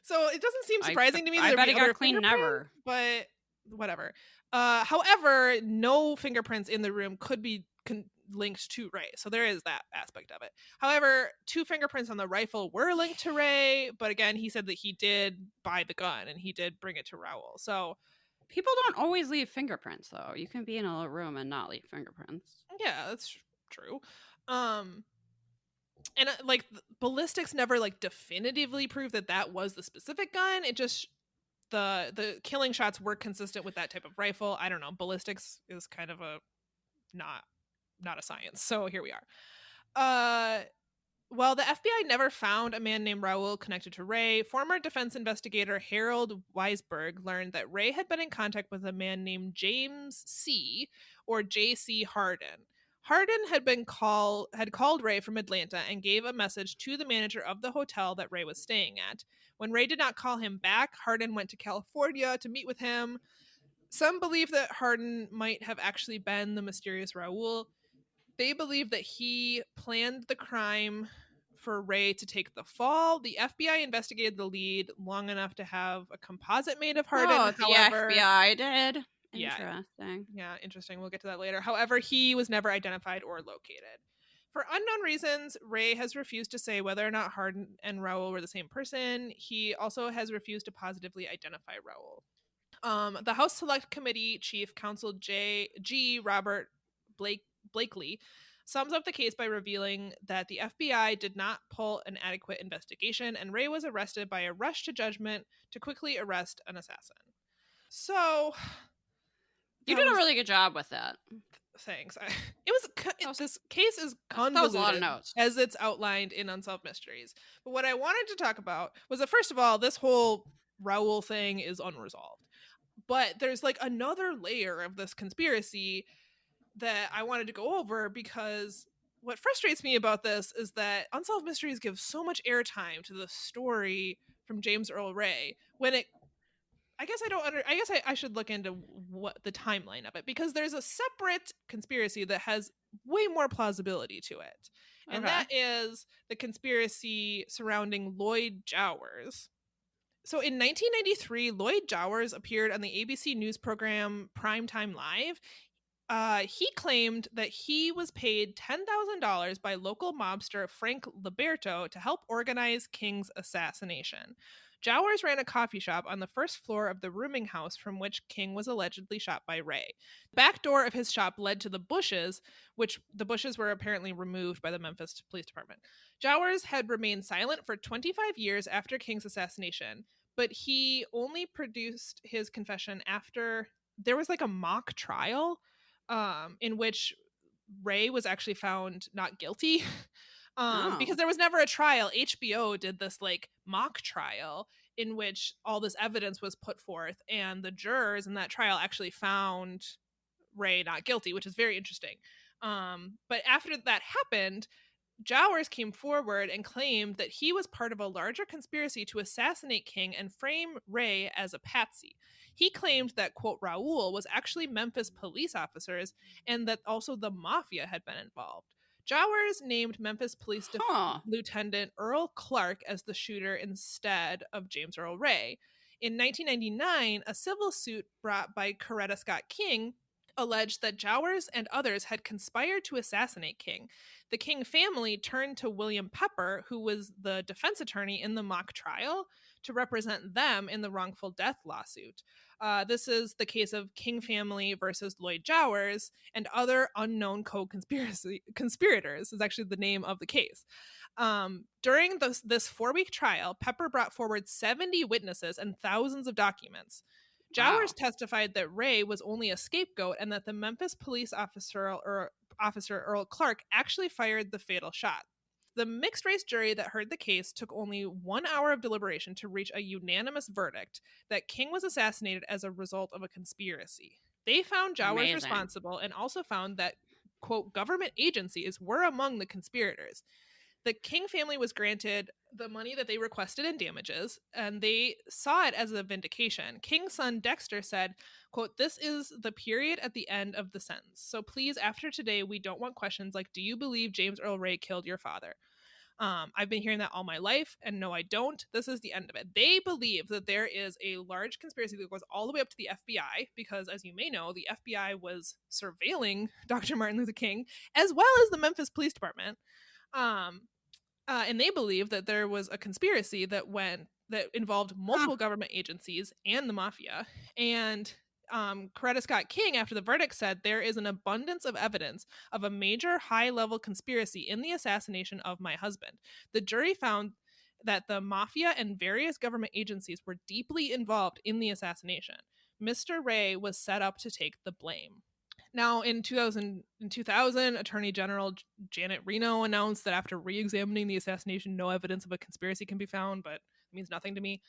So it doesn't seem surprising to me that I bet there'd it be got cleaned never. But whatever. However, no fingerprints in the room could be linked to Ray, so there is that aspect of it. However, 2 fingerprints on the rifle were linked to Ray, but again, he said that he did buy the gun and he did bring it to Raoul. So people don't always leave fingerprints, though. You can be in a room and not leave fingerprints. Yeah, that's true. And like ballistics never like definitively proved that was the specific gun. It just the killing shots were consistent with that type of rifle. I don't know. Ballistics is kind of a not a science. So here we are. Well, the FBI never found a man named Raoul connected to Ray. Former defense investigator Harold Weisberg learned that Ray had been in contact with a man named James C. or J.C. Harden. Harden had called Ray from Atlanta and gave a message to the manager of the hotel that Ray was staying at. When Ray did not call him back, Harden went to California to meet with him. Some believe that Harden might have actually been the mysterious Raoul. They believe that he planned the crime for Ray to take the fall. The FBI investigated the lead long enough to have a composite made of Harden. Oh, the FBI did? Interesting. Yeah, interesting. We'll get to that later. However, he was never identified or located. For unknown reasons, Ray has refused to say whether or not Harden and Raoul were the same person. He also has refused to positively identify Raoul. The House Select Committee Chief Counsel G. Robert Blakely sums up the case by revealing that the FBI did not pull an adequate investigation, and Ray was arrested by a rush to judgment to quickly arrest an assassin. So you did a really good job with that. Thanks. This case is convoluted. That was a lot of notes, as it's outlined in Unsolved Mysteries. But what I wanted to talk about was that, first of all, this whole Raoul thing is unresolved. But there's like another layer of this conspiracy that I wanted to go over, because what frustrates me about this is that Unsolved Mysteries give so much airtime to the story from James Earl Ray when it I should look into what the timeline of it, because there's a separate conspiracy that has way more plausibility to it. And that is the conspiracy surrounding Lloyd Jowers. So in 1993, Lloyd Jowers appeared on the ABC news program Primetime Live. He claimed that he was paid $10,000 by local mobster Frank Liberto to help organize King's assassination. Jowers ran a coffee shop on the first floor of the rooming house from which King was allegedly shot by Ray. The back door of his shop led to the bushes, which the bushes were apparently removed by the Memphis Police Department. Jowers had remained silent for 25 years after King's assassination, but he only produced his confession after there was like a mock trial in which Ray was actually found not guilty. Because there was never a trial. HBO did this like mock trial in which all this evidence was put forth, and the jurors in that trial actually found Ray not guilty, which is very interesting. But after that happened, Jowers came forward and claimed that he was part of a larger conspiracy to assassinate King and frame Ray as a patsy. He claimed that, quote, Raoul was actually Memphis police officers, and that also the mafia had been involved. Jowers named Memphis Police Lieutenant Earl Clark as the shooter instead of James Earl Ray. In 1999, a civil suit brought by Coretta Scott King alleged that Jowers and others had conspired to assassinate King. The King family turned to William Pepper, who was the defense attorney in the mock trial, to represent them in the wrongful death lawsuit. This is the case of King family versus Lloyd Jowers and other unknown co-conspirators is actually the name of the case. During this 4-week trial, Pepper brought forward 70 witnesses and thousands of documents. Jowers testified that Ray was only a scapegoat and that the Memphis police officer Earl Clark actually fired the fatal shot. The mixed-race jury that heard the case took only 1 hour of deliberation to reach a unanimous verdict that King was assassinated as a result of a conspiracy. They found Jowers responsible and also found that, quote, government agencies were among the conspirators. the King family was granted the money that they requested in damages, and they saw it as a vindication. King's son Dexter said, quote, "This is the period at the end of the sentence. So please, after today, we don't want questions like, do you believe James Earl Ray killed your father? I've been hearing that all my life, and no, I don't. This is the end of it." They believe that there is a large conspiracy that goes all the way up to the FBI, because, as you may know, the FBI was surveilling Dr. Martin Luther King, as well as the Memphis Police Department. And they believe that there was a conspiracy that involved multiple government agencies and the mafia. And Coretta Scott King, after the verdict, said there is an abundance of evidence of a major high-level conspiracy in the assassination of my husband. The jury found that the mafia and various government agencies were deeply involved in the assassination. Mr. Ray was set up to take the blame. Now, in 2000, Attorney General Janet Reno announced that after re-examining the assassination, no evidence of a conspiracy can be found, but it means nothing to me.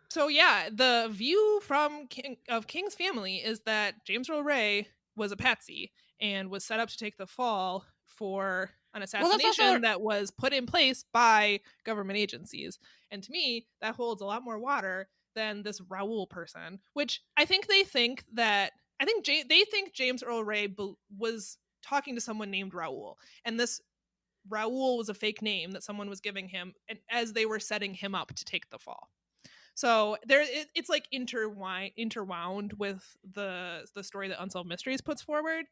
So yeah, the view from King's family is that James Earl Ray was a patsy and was set up to take the fall for an assassination that was put in place by government agencies. And to me, that holds a lot more water than this Raoul person, which I think they think James Earl Ray was talking to someone named Raoul, and this Raoul was a fake name that someone was giving him, and as they were setting him up to take the fall. So it's like interwound with the story that Unsolved Mysteries puts forward,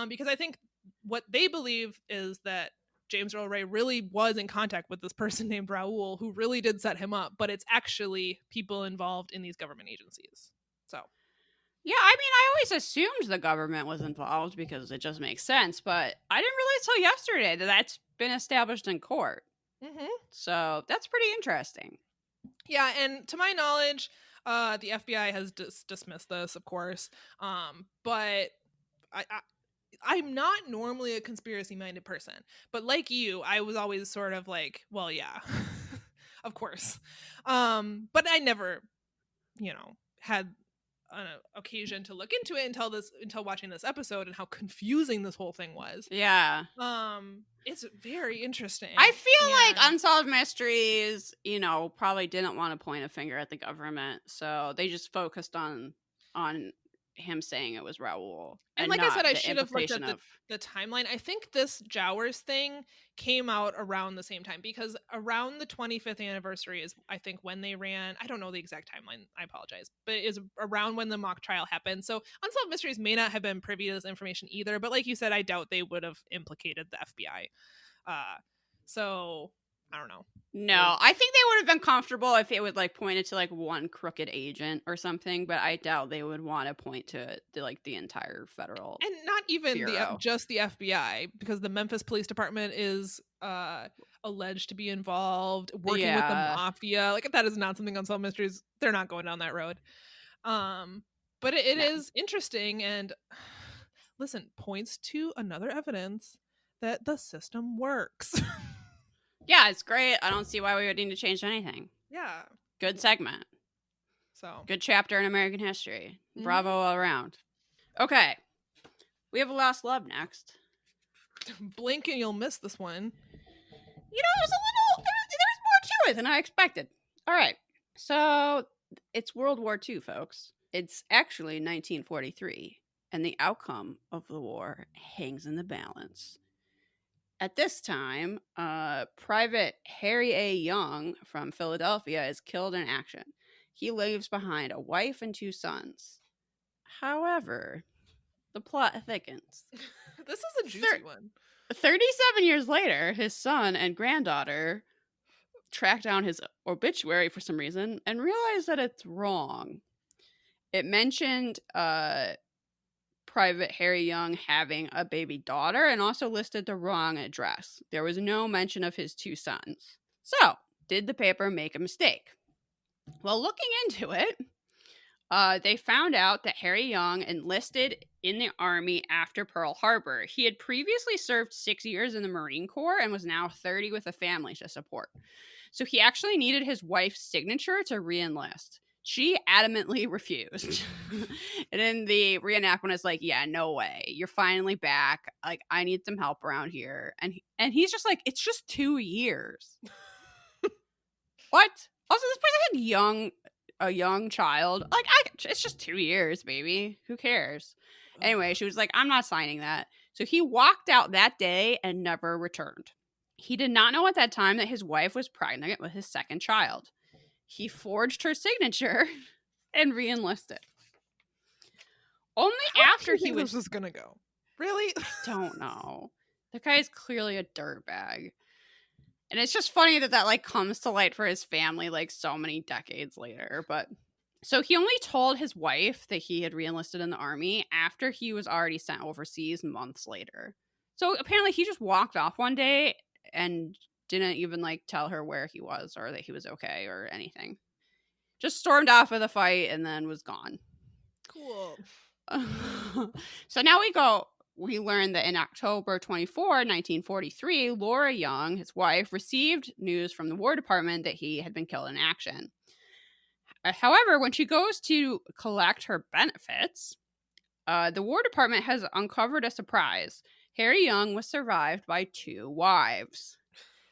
because I think what they believe is that James Earl Ray really was in contact with this person named Raoul, who really did set him up, but it's actually people involved in these government agencies. So. Yeah, I mean, I always assumed the government was involved because it just makes sense, but I didn't realize till yesterday that that's been established in court. Mm-hmm. So that's pretty interesting. Yeah, and to my knowledge, the FBI has dismissed this, of course, but I'm not normally a conspiracy-minded person, but like you, I was always sort of like, well, yeah, of course, but I never, had an occasion to look into it until watching this episode and how confusing this whole thing was. Yeah. It's very interesting. I feel like Unsolved Mysteries, probably didn't want to point a finger at the government, so they just focused on him saying it was Raoul. And like I said, I should have looked at the timeline. I think this Jowers thing came out around the same time, because around the 25th anniversary is, I think, when they ran. I don't know the exact timeline. I apologize. But it is around when the mock trial happened. So Unsolved Mysteries may not have been privy to this information either. But like you said, I doubt they would have implicated the FBI. So I don't know. No, I think they would have been comfortable if it would point it to one crooked agent or something, but I doubt they would want to point to the entire federal, and not even bureau. Just the FBI, because the Memphis Police Department is alleged to be involved working with the mafia. That is not something Unsolved Mysteries. They're not going down that road. But it is interesting, and listen, points to another evidence that the system works. Yeah, it's great. I don't see why we would need to change anything. Yeah. Good segment. So. Good chapter in American history. Mm-hmm. Bravo all around. Okay. We have a Lost Love next. Blink and you'll miss this one. It was a little... There's more to it than I expected. All right. So, it's World War II, folks. It's actually 1943, and the outcome of the war hangs in the balance. At this time, Private Harry A. Young from Philadelphia is killed in action. He leaves behind a wife and 2 sons. However, the plot thickens. This is a juicy one. 37 years later, his son and granddaughter track down his obituary for some reason and realize that it's wrong. It mentioned Private Harry Young having a baby daughter and also listed the wrong address. There was no mention of his 2 sons. So, did the paper make a mistake? Well, looking into it, they found out that Harry Young enlisted in the Army after Pearl Harbor. He had previously served 6 years in the Marine Corps and was now 30 with a family to support. So he actually needed his wife's signature to re-enlist. She adamantly refused. And then the reenactment is like, yeah, no way. You're finally back. Like, I need some help around here. And he's just like, it's just 2 years. What? Also, this person had a young child. Like, it's just 2 years, baby. Who cares? Anyway, she was like, I'm not signing that. So he walked out that day and never returned. He did not know at that time that his wife was pregnant with his second child. He forged her signature and re-enlisted. Only after he was... this was gonna go. Really? Don't know. The guy is clearly a dirtbag. And it's just funny that like comes to light for his family like so many decades later. But so he only told his wife that he had re-enlisted in the army after he was already sent overseas months later. So apparently he just walked off one day and didn't even like tell her where he was or that he was okay or anything. Just stormed off with a fight and then was gone. Cool. So now we learned that in October 24, 1943, Laura Young, his wife, received news from the War Department that he had been killed in action. However, when she goes to collect her benefits, the War Department has uncovered a surprise. Harry Young was survived by 2 wives.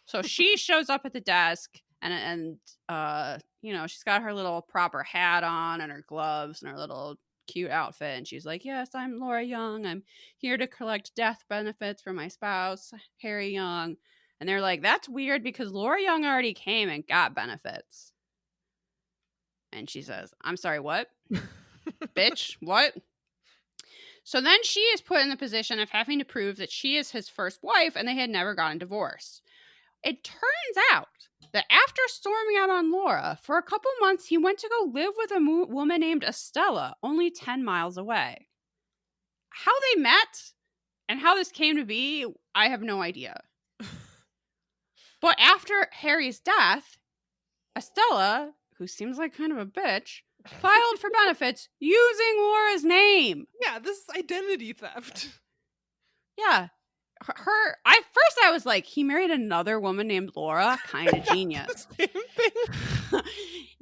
So she shows up at the desk and she's got her little proper hat on and her gloves and her little cute outfit. And she's like, yes, I'm Laura Young. I'm here to collect death benefits for my spouse, Harry Young. And they're like, that's weird because Laura Young already came and got benefits. And she says, I'm sorry, what? Bitch, what? So then she is put in the position of having to prove that she is his first wife and they had never gotten divorced. It turns out that after storming out on Laura, for a couple months, he went to go live with a woman named Estella, only 10 miles away. How they met and how this came to be, I have no idea. But after Harry's death, Estella, who seems like kind of a bitch, filed for benefits using Laura's name. Yeah, this is identity theft. Yeah. I was like, he married another woman named Laura. Kind of genius. Same thing.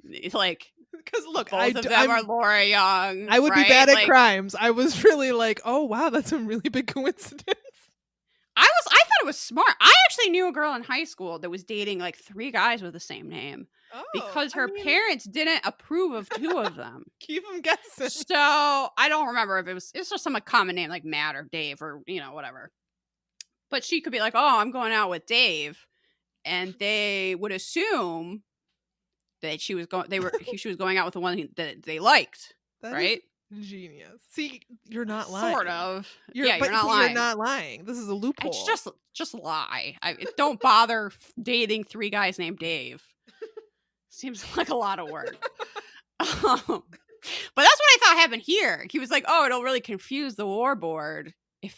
It's like, because look, both of them are Laura Young. I would right? be bad at like, crimes. I was really like, oh wow, that's a really big coincidence. I thought it was smart. I actually knew a girl in hie school that was dating like 3 guys with the same name because her parents didn't approve of 2 of them. Keep them guessing. So I don't remember if it's just some common name like Matt or Dave or whatever. But she could be like, oh, I'm going out with Dave, and they would assume that she was going out with the one that they liked, that right? Genius. See, you're not lying. Sort of. You're not lying. You're not lying. This is a loophole. It's just lie. Don't bother dating 3 guys named Dave. Seems like a lot of work. But that's what I thought happened here. He was like, oh, it'll really confuse the war board.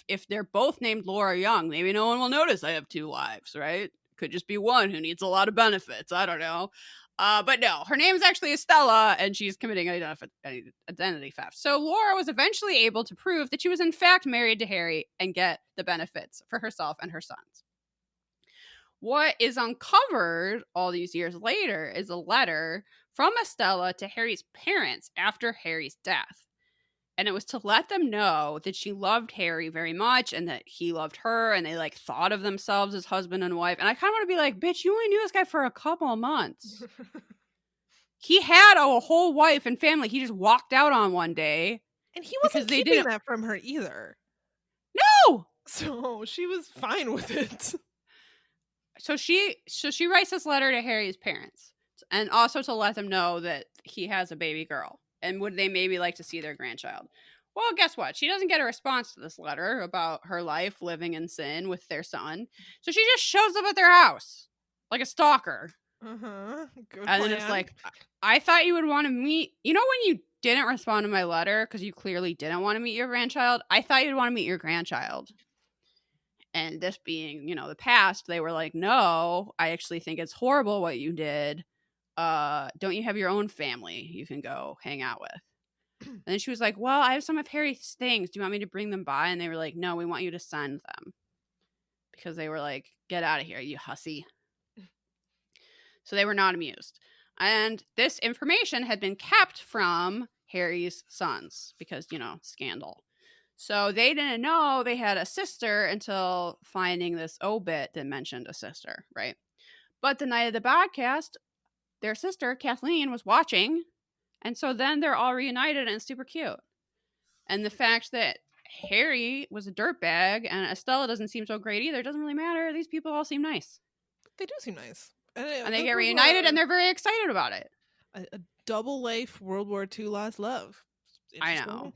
If they're both named Laura Young, maybe no one will notice I have 2 wives, right? Could just be one who needs a lot of benefits. I don't know. But no, her name is actually Estella, and she's committing identity theft. So Laura was eventually able to prove that she was in fact married to Harry and get the benefits for herself and her sons. What is uncovered all these years later is a letter from Estella to Harry's parents after Harry's death. And it was to let them know that she loved Harry very much and that he loved her, and they like thought of themselves as husband and wife. And I kind of want to be like, bitch, you only knew this guy for a couple of months. He had a whole wife and family. He just walked out on one day. And he wasn't keeping that from her either. No! So she was fine with it. So she writes this letter to Harry's parents and also to let them know that he has a baby girl. And would they maybe like to see their grandchild? Well, guess what? She doesn't get a response to this letter about her life living in sin with their son. So she just shows up at their house like a stalker. Uh-huh. Good and then it's like, I thought you would want to meet. You know when you didn't respond to my letter because you clearly didn't want to meet your grandchild? I thought you'd want to meet your grandchild. And this being, the past, they were like, no, I actually think it's horrible what you did. Don't you have your own family you can go hang out with? And then she was like, well, I have some of Harry's things. Do you want me to bring them by? And they were like, no, we want you to send them. Because they were like, get out of here, you hussy. So they were not amused. And this information had been kept from Harry's sons because, scandal. So they didn't know they had a sister until finding this obit that mentioned a sister, right? But the night of the podcast, their sister, Kathleen, was watching. And so then they're all reunited and super cute. And the fact that Harry was a dirtbag and Estella doesn't seem so great either doesn't really matter. These people all seem nice. They do seem nice. And they get reunited and they're very excited about it. A double life World War II lost love. I know.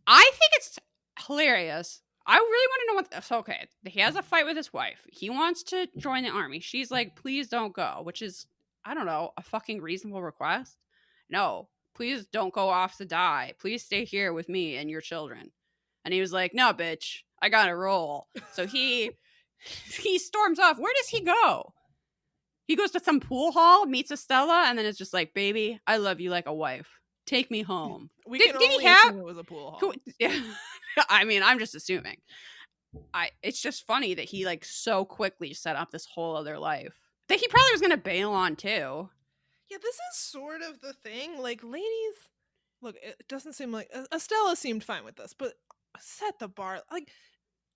I think it's hilarious. I really want to know so okay, he has a fight with his wife. He wants to join the army. She's like, please don't go, which is, I don't know, a fucking reasonable request. No, please don't go off to die. Please stay here with me and your children. And he was like, no, bitch, I gotta roll. So he storms off. Where does he go? He goes to some pool hall, meets Estella, and then it's just like, baby, I love you like a wife. Take me home. Did he have it was a pool hall? I mean, I'm just assuming. It's just funny that he like so quickly set up this whole other life that he probably was gonna bail on too. Yeah, this is sort of the thing. Like, ladies, look, it doesn't seem like Estella seemed fine with this, but set the bar. Like,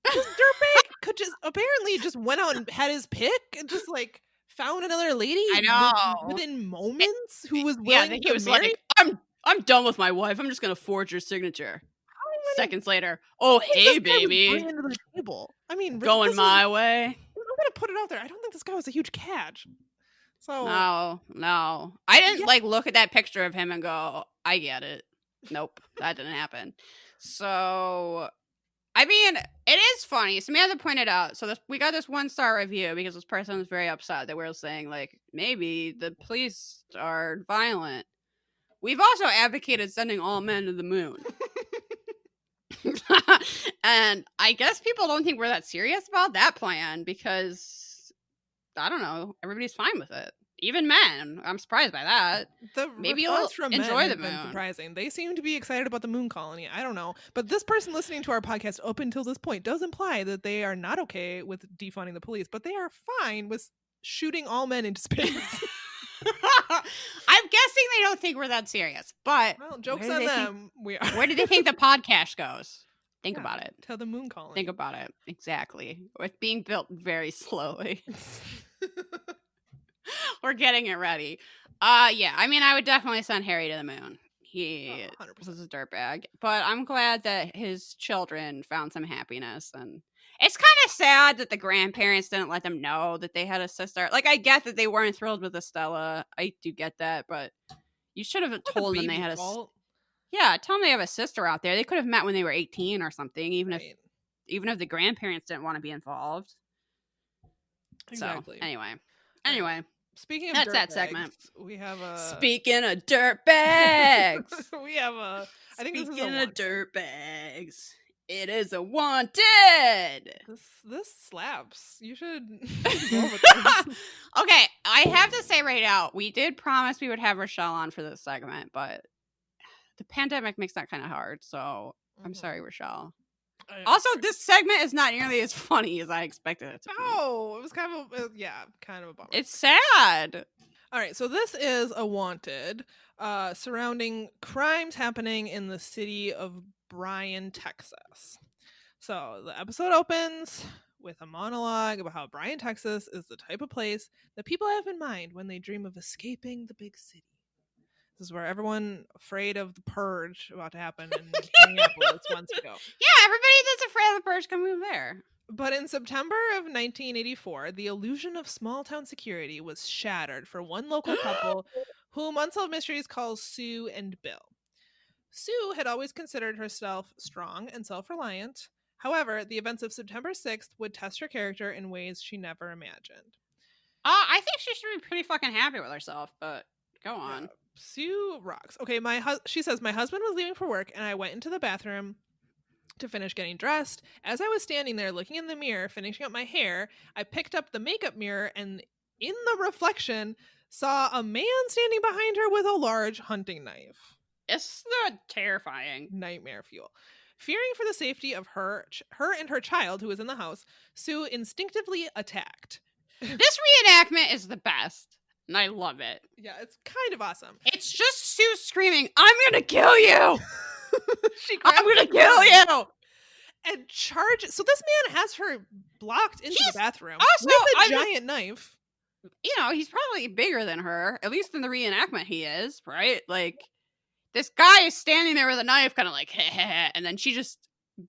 this dirtbag could apparently went out and had his pick and just like found another lady. I know within moments who was willing he to was marry. Like, I'm done with my wife. I'm just gonna forge your signature. Seconds later, oh hey baby, into the table. I mean, going my way. I'm gonna put it out there. I don't think this guy was a huge catch. So no, I didn't like look at that picture of him and go, I get it. Nope, that didn't happen. So, I mean, it is funny. Samantha pointed out. So we got this 1-star review because this person was very upset that we were saying like maybe the police are violent. We've also advocated sending all men to the moon. And I guess people don't think we're that serious about that plan because, I don't know, everybody's fine with it. Even men. I'm surprised by that. Maybe you'll enjoy the moon. Surprising. They seem to be excited about the moon colony. I don't know. But this person listening to our podcast up until this point does imply that they are not okay with defunding the police, but they are fine with shooting all men into space. I'm guessing they don't think we're that serious, but jokes on them. We are. Where do they think the podcast goes? Think about it. To the moon colony. Think about it. Exactly. It's being built very slowly. We're getting it ready. Yeah. I mean, I would definitely send Harry to the moon. He was a dirtbag, but I'm glad that his children found some happiness, and it's kind of sad that the grandparents didn't let them know that they had a sister. Like, I get that they weren't thrilled with Estella. I do get that, but you should have told them they had Yeah, tell them they have a sister out there. They could have met when they were 18 or something, even if the grandparents didn't want to be involved. Exactly. So, anyway. Speaking of that's dirt that bags, segment. We have a. Speaking of dirt bags, we have a. I think this is Speaking a of dirt bags, it is a wanted. This slaps. You should go with this. Okay, I have to say right now, we did promise we would have Rochelle on for this segment, but the pandemic makes that kind of hard. So I'm sorry, Rochelle. Also, this segment is not nearly as funny as I expected it to be. Oh, it was kind of a bummer. It's sad. All right, so this is a wanted surrounding crimes happening in the city of Bryan, Texas. So the episode opens with a monologue about how Bryan, Texas is the type of place that people have in mind when they dream of escaping the big city. This is where everyone afraid of the purge about to happen in Minneapolis wants to go. Yeah, everybody that's afraid of the purge can move there. But in September of 1984, the illusion of small-town security was shattered for one local couple whom Unsolved Mysteries calls Sue and Bill. Sue had always considered herself strong and self-reliant. However, the events of September 6th would test her character in ways she never imagined. I think she should be pretty fucking happy with herself, but go on. Yeah. Sue rocks. Okay, she says, my husband was leaving for work and I went into the bathroom to finish getting dressed. As I was standing there looking in the mirror, finishing up my hair, I picked up the makeup mirror and in the reflection saw a man standing behind her with a large hunting knife. It's terrifying. Nightmare fuel. Fearing for the safety of her and her child who was in the house, Sue instinctively attacked. This reenactment is the best. And I love it. Yeah, it's kind of awesome. It's just Sue screaming, I'm going to kill you! I'm going to kill you! And charges. So this man has her blocked into the bathroom also, with a giant knife. You know, he's probably bigger than her, at least in the reenactment he is, right? Like, this guy is standing there with a knife, kind of like, heh, and then she just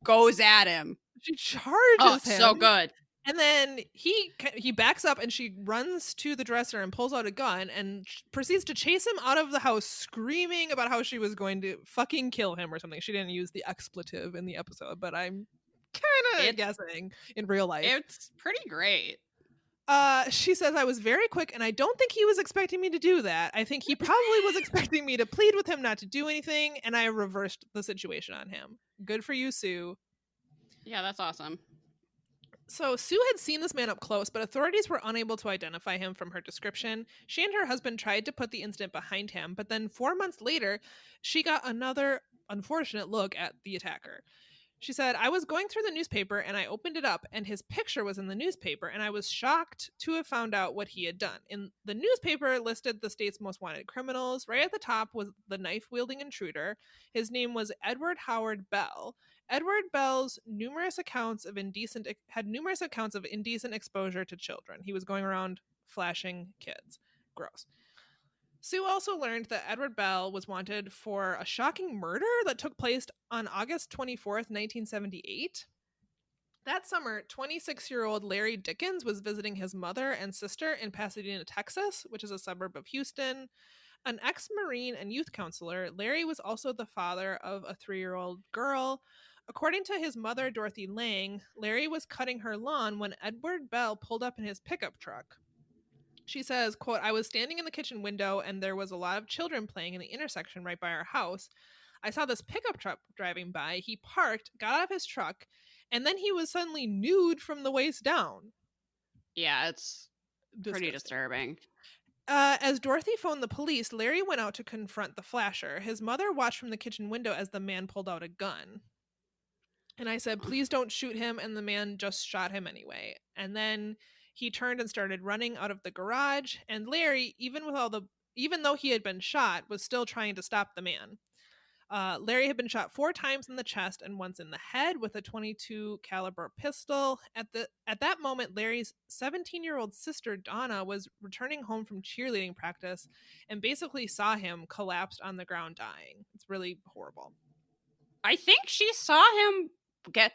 goes at him. She charges him. So good. And then he backs up and she runs to the dresser and pulls out a gun and proceeds to chase him out of the house, screaming about how she was going to fucking kill him or something. She didn't use the expletive in the episode, but I'm kind of guessing in real life. It's pretty great. She says, I was very quick and I don't think he was expecting me to do that. I think he probably was expecting me to plead with him not to do anything, and I reversed the situation on him. Good for you, Sue. Yeah, that's awesome. So Sue had seen this man up close, but authorities were unable to identify him from her description. She and her husband tried to put the incident behind him, but then 4 months later, she got another unfortunate look at the attacker. She said, I was going through the newspaper and I opened it up and his picture was in the newspaper and I was shocked to have found out what he had done. In the newspaper listed the state's most wanted criminals. Right at the top was the knife-wielding intruder. His name was Edward Howard Bell. Edward Bell's numerous accounts of indecent exposure to children. He was going around flashing kids. Gross. Sue also learned that Edward Bell was wanted for a shocking murder that took place on August 24th, 1978. That summer, 26-year-old Larry Dickens was visiting his mother and sister in Pasadena, Texas, which is a suburb of Houston. An ex-Marine and youth counselor, Larry was also the father of a 3-year-old girl. According to his mother, Dorothy Lang, Larry was cutting her lawn when Edward Bell pulled up in his pickup truck. She says, quote, I was standing in the kitchen window and there was a lot of children playing in the intersection right by our house. I saw this pickup truck driving by. He parked, got out of his truck, and then he was suddenly nude from the waist down. Yeah, it's pretty disturbing. As Dorothy phoned the police, Larry went out to confront the flasher. His mother watched from the kitchen window as the man pulled out a gun. And I said, please don't shoot him. And the man just shot him anyway. And then he turned and started running out of the garage. And Larry, even though he had been shot, was still trying to stop the man. Larry had been shot 4 times in the chest and once in the head with a .22 caliber pistol. At that moment, Larry's 17-year-old sister Donna was returning home from cheerleading practice and basically saw him collapsed on the ground dying. It's really horrible. I think she saw him get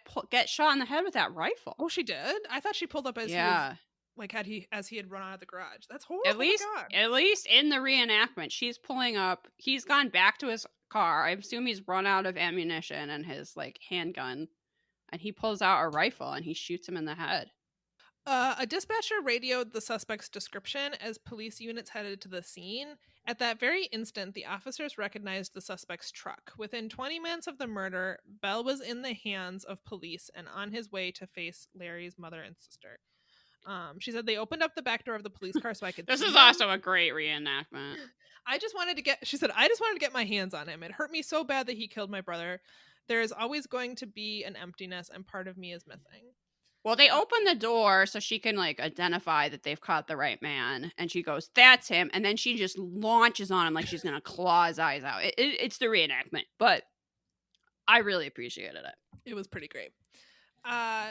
shot in the head with that rifle. Oh, she did? I thought she pulled up as he was, like, as he had run out of the garage. That's horrible. At least in the reenactment, she's pulling up. He's gone back to his car. I assume he's run out of ammunition and his like handgun, and he pulls out a rifle and he shoots him in the head. A dispatcher radioed the suspect's description as police units headed to the scene. At that very instant, the officers recognized the suspect's truck. Within 20 minutes of the murder, Bell was in the hands of police and on his way to face Larry's mother and sister. She said they opened up the back door of the police car so I could This see is him. also a great reenactment. I just wanted to get my hands on him. It hurt me so bad that he killed my brother. There is always going to be an emptiness and part of me is missing. Well, they open the door so she can like identify that they've caught the right man, and she goes, "That's him," and then she just launches on him like she's gonna claw his eyes out. It's the reenactment, but I really appreciated it. It was pretty great.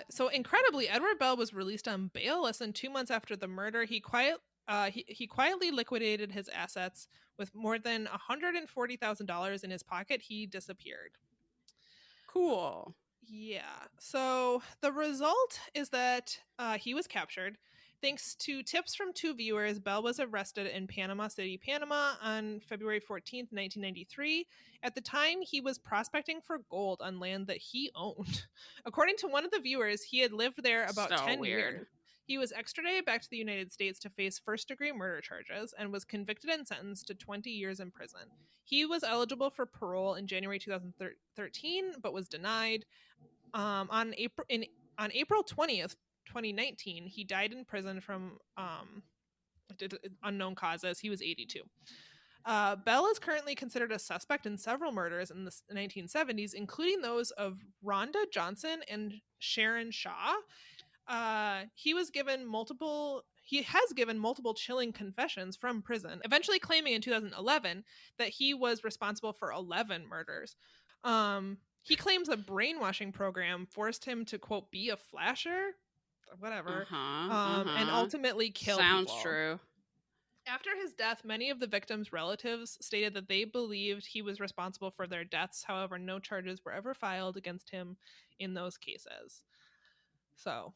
So incredibly, Edward Bell was released on bail less than 2 months after the murder. He quietly liquidated his assets with more than $140,000 in his pocket. He disappeared. Cool. Yeah. So the result is that he was captured. Thanks to tips from 2 viewers, Bell was arrested in Panama City, Panama on February 14th, 1993. At the time, he was prospecting for gold on land that he owned. According to one of the viewers, he had lived there about 10 years. He was extradited back to the United States to face first-degree murder charges and was convicted and sentenced to 20 years in prison. He was eligible for parole in January 2013, but was denied. On April 20th, 2019, he died in prison from unknown causes. He was 82. Bell is currently considered a suspect in several murders in the 1970s, including those of Rhonda Johnson and Sharon Shaw. He was given multiple he has given multiple chilling confessions from prison, eventually claiming in 2011 that he was responsible for 11 murders. He claims a brainwashing program forced him to, quote, be a flasher, whatever, and ultimately kill Sounds people. true. After his death, many of the victims' relatives stated that they believed he was responsible for their deaths. However, no charges were ever filed against him in those cases. So,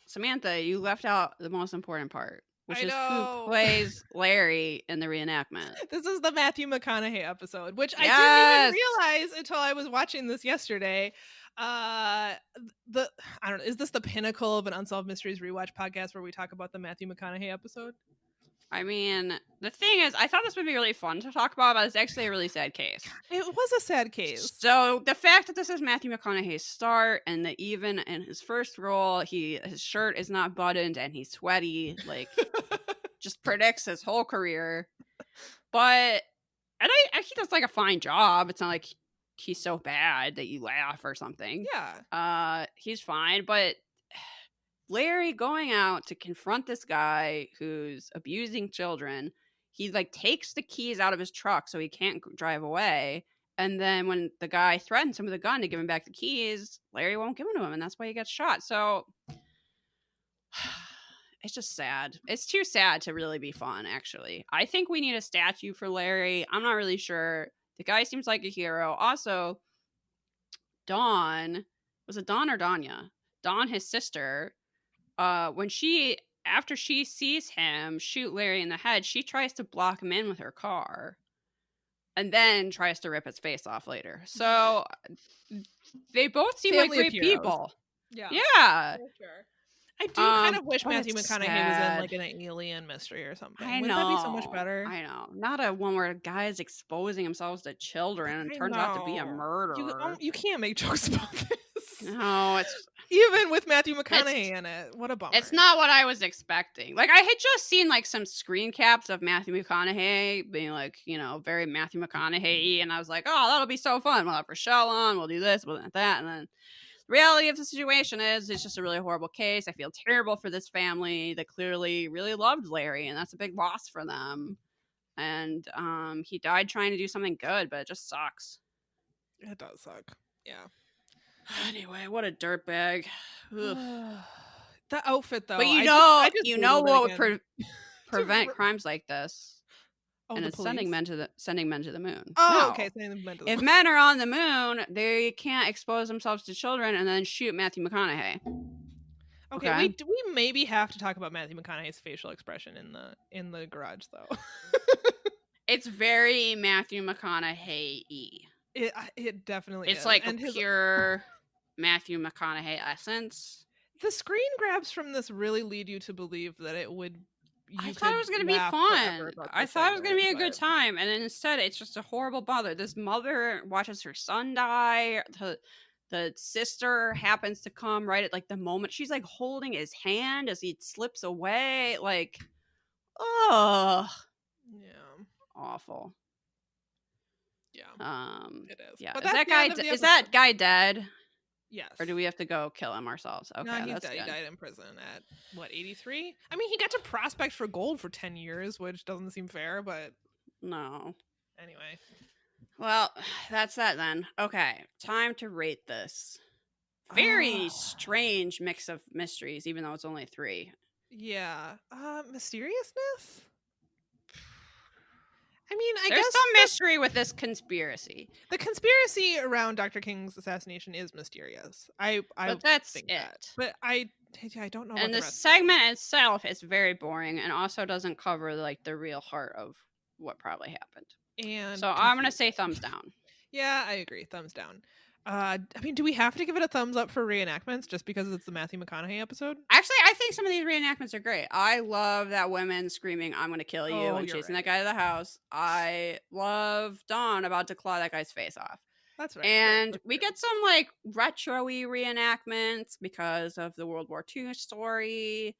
Samantha, you left out the most important part, which is know. who plays Larry in the reenactment. This is the Matthew McConaughey episode, which I Yes! didn't even realize until I was watching this yesterday. I don't know, is this the pinnacle of an Unsolved Mysteries rewatch podcast where we talk about the Matthew McConaughey episode? I mean, the thing is, I thought this would be really fun to talk about, but it's actually a really sad case. It was a sad case. So the fact that this is Matthew McConaughey's start, and that even in his first role, his shirt is not buttoned and he's sweaty, like, just predicts his whole career. But and he does like a fine job. It's not like he's so bad that you laugh or something. Yeah. He's fine, but Larry going out to confront this guy who's abusing children, he like takes the keys out of his truck so he can't drive away. And then when the guy threatens him with a gun to give him back the keys, Larry won't give them to him, and that's why he gets shot. So it's just sad. It's too sad to really be fun, actually. I think we need a statue for Larry. I'm not really sure. The guy seems like a hero. Also, Dawn, was it Dawn or Danya? Dawn, his sister, after she sees him shoot Larry in the head, she tries to block him in with her car and then tries to rip his face off later. So they both seem Family like great heroes. people. Yeah. Yeah. For sure. I do kind of wish but Matthew it's McConaughey was in sad. like an alien mystery or something. I Wouldn't know. that be so much better? I know. Not a one where a guy is exposing himself to children and I turns out to be a know. murderer. You can't make jokes about this. No, it's Even with Matthew McConaughey in it. What a bummer. It's not what I was expecting. Like, I had just seen like some screen caps of Matthew McConaughey being like, you know, very Matthew McConaughey, and I was like, oh, that'll be so fun. We'll have Rochelle on, we'll do this, we'll do that, and then the reality of the situation is it's just a really horrible case. I feel terrible for this family that clearly really loved Larry, and that's a big loss for them. And he died trying to do something good, but it just sucks. It does suck. Yeah. Anyway, what a dirtbag. Ugh. The outfit, though. But I just know Googled what it would again. prevent crimes like this? Oh, And the it's sending men police? to the moon. Oh, No. okay. Sending them to the If moon. men are on the moon, they can't expose themselves to children and then shoot Matthew McConaughey. Okay, Okay. we maybe have to talk about Matthew McConaughey's facial expression in the garage, though. It's very Matthew McConaughey-y. It definitely is. It's like And a pure Matthew McConaughey essence. the screen grabs from this really lead you to believe that it would. I thought it was going to be fun. I thought it was going to be a good time. And then instead, it's just a horrible bother. This mother watches her son die. The sister happens to come right at like the moment. She's like holding his hand as he slips away. Like, ugh. Yeah. Awful. Yeah. It is. Yeah. But Is that's that the guy end of the is that episode. guy dead? Yes. Or do we have to go kill him ourselves? Okay, No, he's that's dead. He good. died in prison at what, 83? I mean, he got to prospect for gold for 10 years, which doesn't seem fair, but No. anyway. Well, that's that then. Okay, time to rate this. Very strange mix of mysteries, even though it's only 3. Yeah. Mysteriousness? I mean, I There's guess some mystery with this conspiracy. the conspiracy around Dr. King's assassination is mysterious. I But that's think it. that. But I don't know what And the the rest segment itself is very boring and also doesn't cover like the real heart of what probably happened. and So I'm gonna say thumbs down. Yeah, I agree. Thumbs down. I mean, do we have to give it a thumbs up for reenactments just because it's the Matthew McConaughey episode? Actually, I think some of these reenactments are great. I love that women screaming, "I'm gonna kill you," Oh, and you're chasing right. that guy to the house. I love Dawn about to claw that guy's face off. That's right. And we get some like retro-y reenactments because of the World War II story.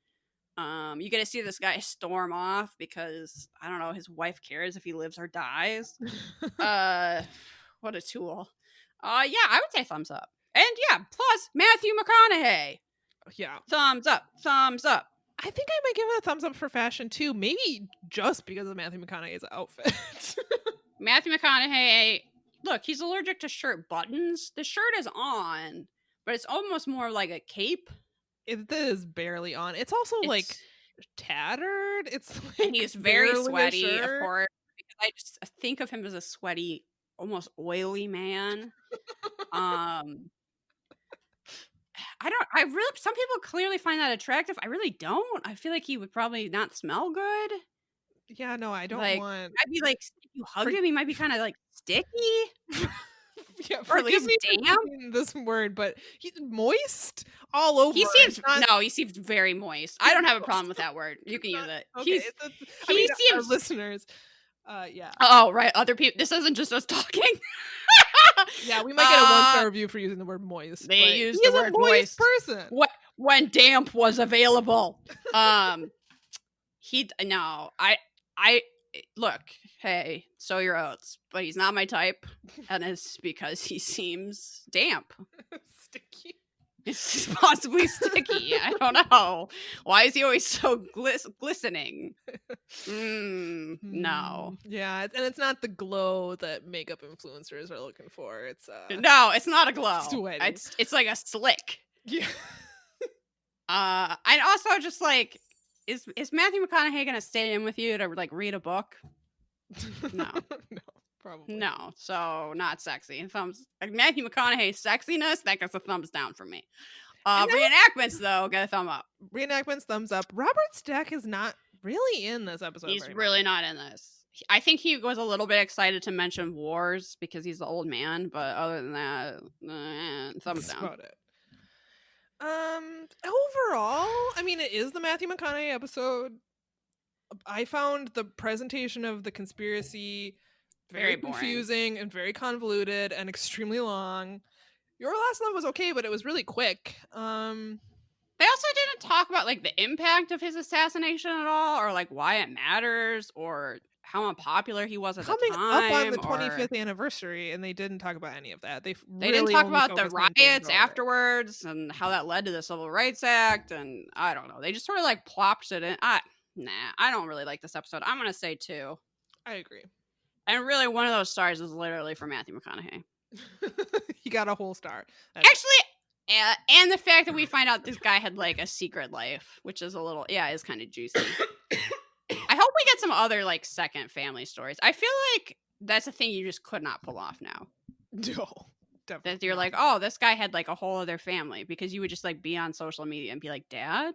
You get to see this guy storm off because I don't know, his wife cares if he lives or dies. What a tool. Yeah, I would say thumbs up. And yeah, plus Matthew McConaughey. Yeah. Thumbs up. Thumbs up. I think I might give it a thumbs up for fashion too. Maybe just because of Matthew McConaughey's outfit. Matthew McConaughey, look, he's allergic to shirt buttons. The shirt is on, but it's almost more like a cape. It is barely on. It's also like tattered. It's like and he's very barely a sweaty, of shirt. course. Because I just think of him as a sweaty, almost oily man. Some people clearly find that attractive. I really don't. I feel like he would probably not smell good. Yeah, no, I don't Like, want. I'd be like, if you hugged him, he might be kind of like sticky. Yeah, or at least me for damp. using this word, but he's moist all over. He seems he seems very moist. I don't have a problem with that word. You can use it. Okay, He seems our listeners. Yeah. Oh, right. Other people. This isn't just us talking. Yeah, we might get a 1-star review for using the word moist. They use he's the word a moist moist. person. When damp was available. I look, hey, sow your oats, but he's not my type, and it's because he seems damp. Sticky. It's possibly sticky. I don't know. Why is he always so glistening? No. Yeah, and it's not the glow that makeup influencers are looking for. It's no, it's not a glow. Sweaty. It's like a slick. Yeah. I also just like, is Matthew McConaughey gonna stay in with you to like read a book? No. No, probably. No, so not sexy. Matthew McConaughey's sexiness, that gets a thumbs down for me. Reenactments, though, get a thumb up. Reenactments, thumbs up. Robert Stack is not really in this episode. He's really not in this. I think he was a little bit excited to mention wars because he's the old man, but other than that, thumbs down. About it. Overall, I mean, it is the Matthew McConaughey episode. I found the presentation of the conspiracy very confusing and very convoluted and extremely long. Your Last Love was okay, but it was really quick. They also didn't talk about like the impact of his assassination at all, or like why it matters, or how unpopular he was at the time. Coming up on the 25th anniversary, and they didn't talk about any of that. They didn't talk about the riots afterwards and how that led to the Civil Rights Act, and I don't know. They just sort of like plopped it in. I don't really like this episode. I'm gonna say 2. I agree. And really, one of those stars is literally for Matthew McConaughey. He got a whole star. Actually, and the fact that we find out this guy had like a secret life, which is is kind of juicy. I hope we get some other like second family stories. I feel like that's a thing you just could not pull off now. No, definitely. That you're like, oh, this guy had like a whole other family, because you would just like be on social media and be like, Dad,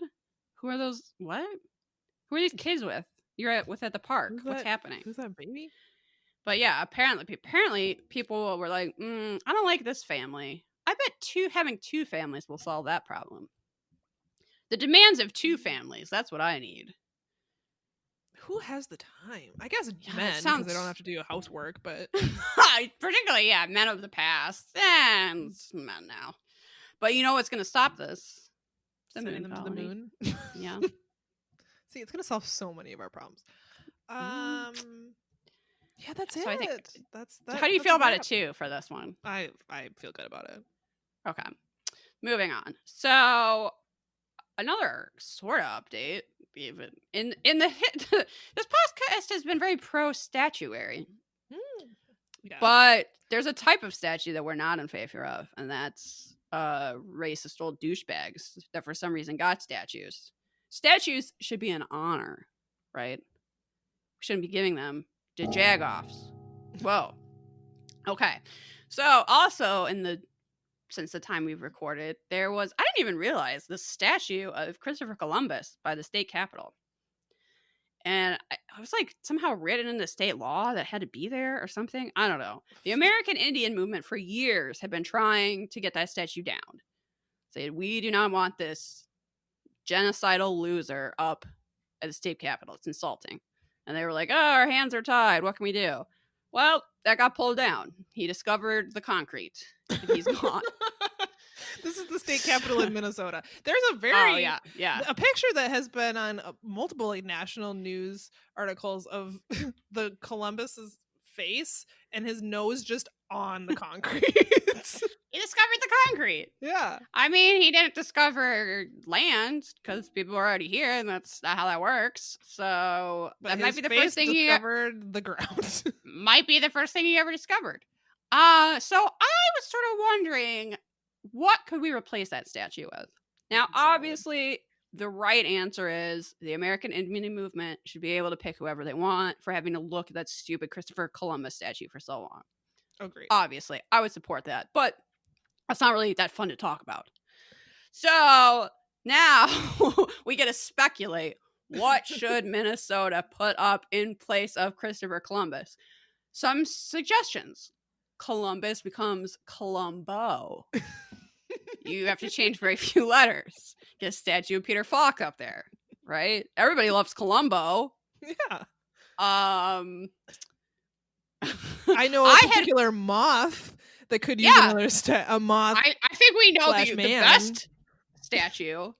who are those? What? Who are these kids with? You're at the park. What's happening? Who's that baby? But yeah, apparently people were like, I don't like this family. I bet having 2 families will solve that problem. The demands of 2 families. That's what I need. Who has the time? I guess men, because they don't have to do housework, but particularly, men of the past and men now. But you know what's going to stop this? Sending them to the moon. Yeah. See, it's going to solve so many of our problems. Yeah, that's it. I think that's how do you feel about it too for this one? I feel good about it. Okay. Moving on. So another sort of update, even in the this podcast has been very pro statuary. Yeah. But there's a type of statue that we're not in favor of, and that's racist old douchebags that for some reason got statues. Statues should be an honor, right? We shouldn't be giving them to jagoffs. Whoa. Okay. So also since the time we've recorded, I didn't even realize the statue of Christopher Columbus by the state capitol. And I was like somehow written into state law that had to be there or something. I don't know. The American Indian movement for years had been trying to get that statue down. Said, we do not want this genocidal loser up at the state capitol. It's insulting. And they were like, oh, our hands are tied. What can we do? Well, that got pulled down. He discovered the concrete. And he's gone. This is the state capitol in Minnesota. There's a very a picture that has been on multiple national news articles of the Columbus's face and his nose just on the concrete. He discovered the concrete. Yeah. I mean, he didn't discover land because people were already here, and that's not how that works. So But that his might be the face first thing discovered the ground. might be the first thing he ever discovered. So I was sort of wondering, what could we replace that statue with? Now, obviously, the right answer is the American Indian movement should be able to pick whoever they want for having to look at that stupid Christopher Columbus statue for so long. Oh, great. Obviously, I would support that, but that's not really that fun to talk about. So now we get to speculate, what should Minnesota put up in place of Christopher Columbus? Some suggestions. Columbus becomes Columbo. You have to change very few letters. Get a statue of Peter Falk up there, right? Everybody loves Columbo. Yeah. I know a particular moth that could use another a moth. I think we know the man. best statue,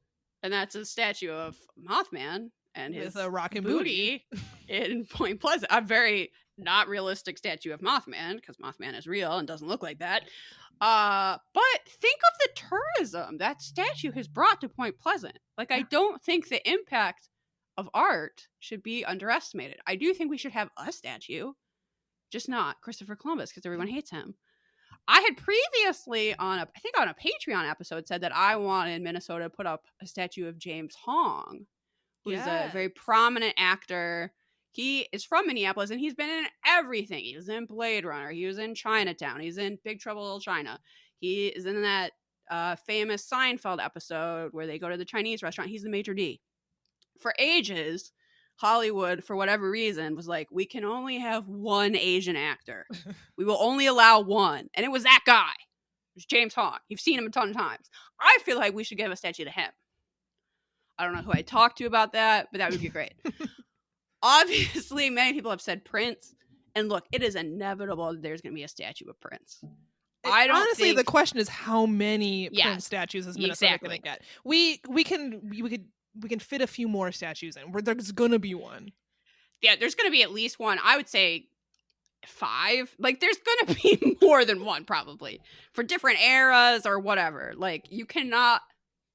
and that's a statue of Mothman and his a rockin' booty in Point Pleasant. A very not realistic statue of Mothman, because Mothman is real and doesn't look like that. But think of the tourism that statue has brought to Point Pleasant. Like, I don't think the impact of art should be underestimated. I do think we should have a statue, just not Christopher Columbus, because everyone hates him. I had previously on a Patreon episode said that I wanted Minnesota to put up a statue of James Hong, who's a very prominent actor. He is from Minneapolis, and he's been in everything. He was in Blade Runner. He was in Chinatown. He's in Big Trouble in Little China. He is in that famous Seinfeld episode where they go to the Chinese restaurant. He's the maitre d'. For ages, Hollywood, for whatever reason, was like, we can only have one Asian actor. We will only allow one. And it was that guy. It was James Hong. You've seen him a ton of times. I feel like we should give a statue to him. I don't know who I talked to about that, but that would be great. Obviously, many people have said Prince. And look, it is inevitable that there's going to be a statue of Prince. Honestly, the question is how many Prince statues is Minnesota going to get? We can fit a few more statues in. There's going to be one. Yeah, there's going to be at least one. I would say 5. Like, there's going to be more than one, probably, for different eras or whatever. Like, you cannot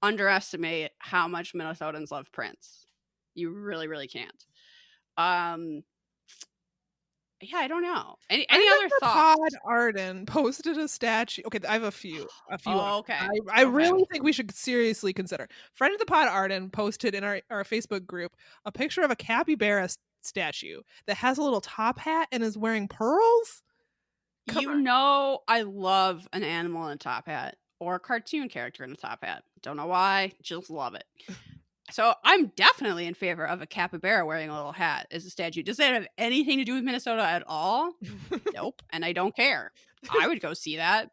underestimate how much Minnesotans love Prince. You really, really can't. Yeah, I don't know. Any other thoughts? Pod Arden posted a statue. Okay, I have a few. Oh, okay. I really think we should seriously consider. Friend of the Pod Arden posted in our Facebook group a picture of a capybara statue that has a little top hat and is wearing pearls. Know, I love an animal in a top hat or a cartoon character in a top hat. Don't know why, just love it. So I'm definitely in favor of a capybara wearing a little hat as a statue. Does that have anything to do with Minnesota at all? Nope. And I don't care. I would go see that.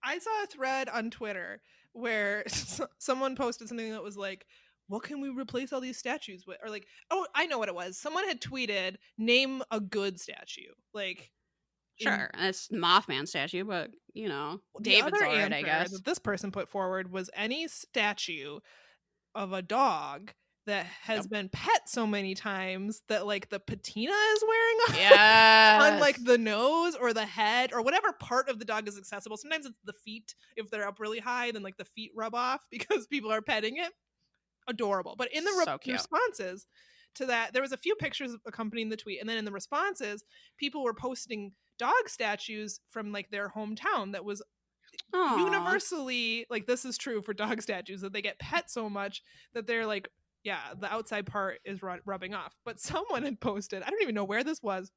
I saw a thread on Twitter where someone posted something that was like, what can we replace all these statues with? Or like, oh, I know what it was. Someone had tweeted, name a good statue. Like, sure. And it's Mothman statue, but, David's all right, I guess. That this person put forward was any statue of a dog that has been pet so many times that like the patina is wearing on like the nose or the head or whatever part of the dog is accessible. Sometimes it's the feet. If they're up really high, then like the feet rub off because people are petting it. Adorable. But in the responses to that, there was a few pictures accompanying the tweet, and then in the responses, people were posting dog statues from like their hometown that was universally, like, this is true for dog statues, that they get pet so much that they're like, the outside part is rubbing off. But someone had posted, I don't even know where this was,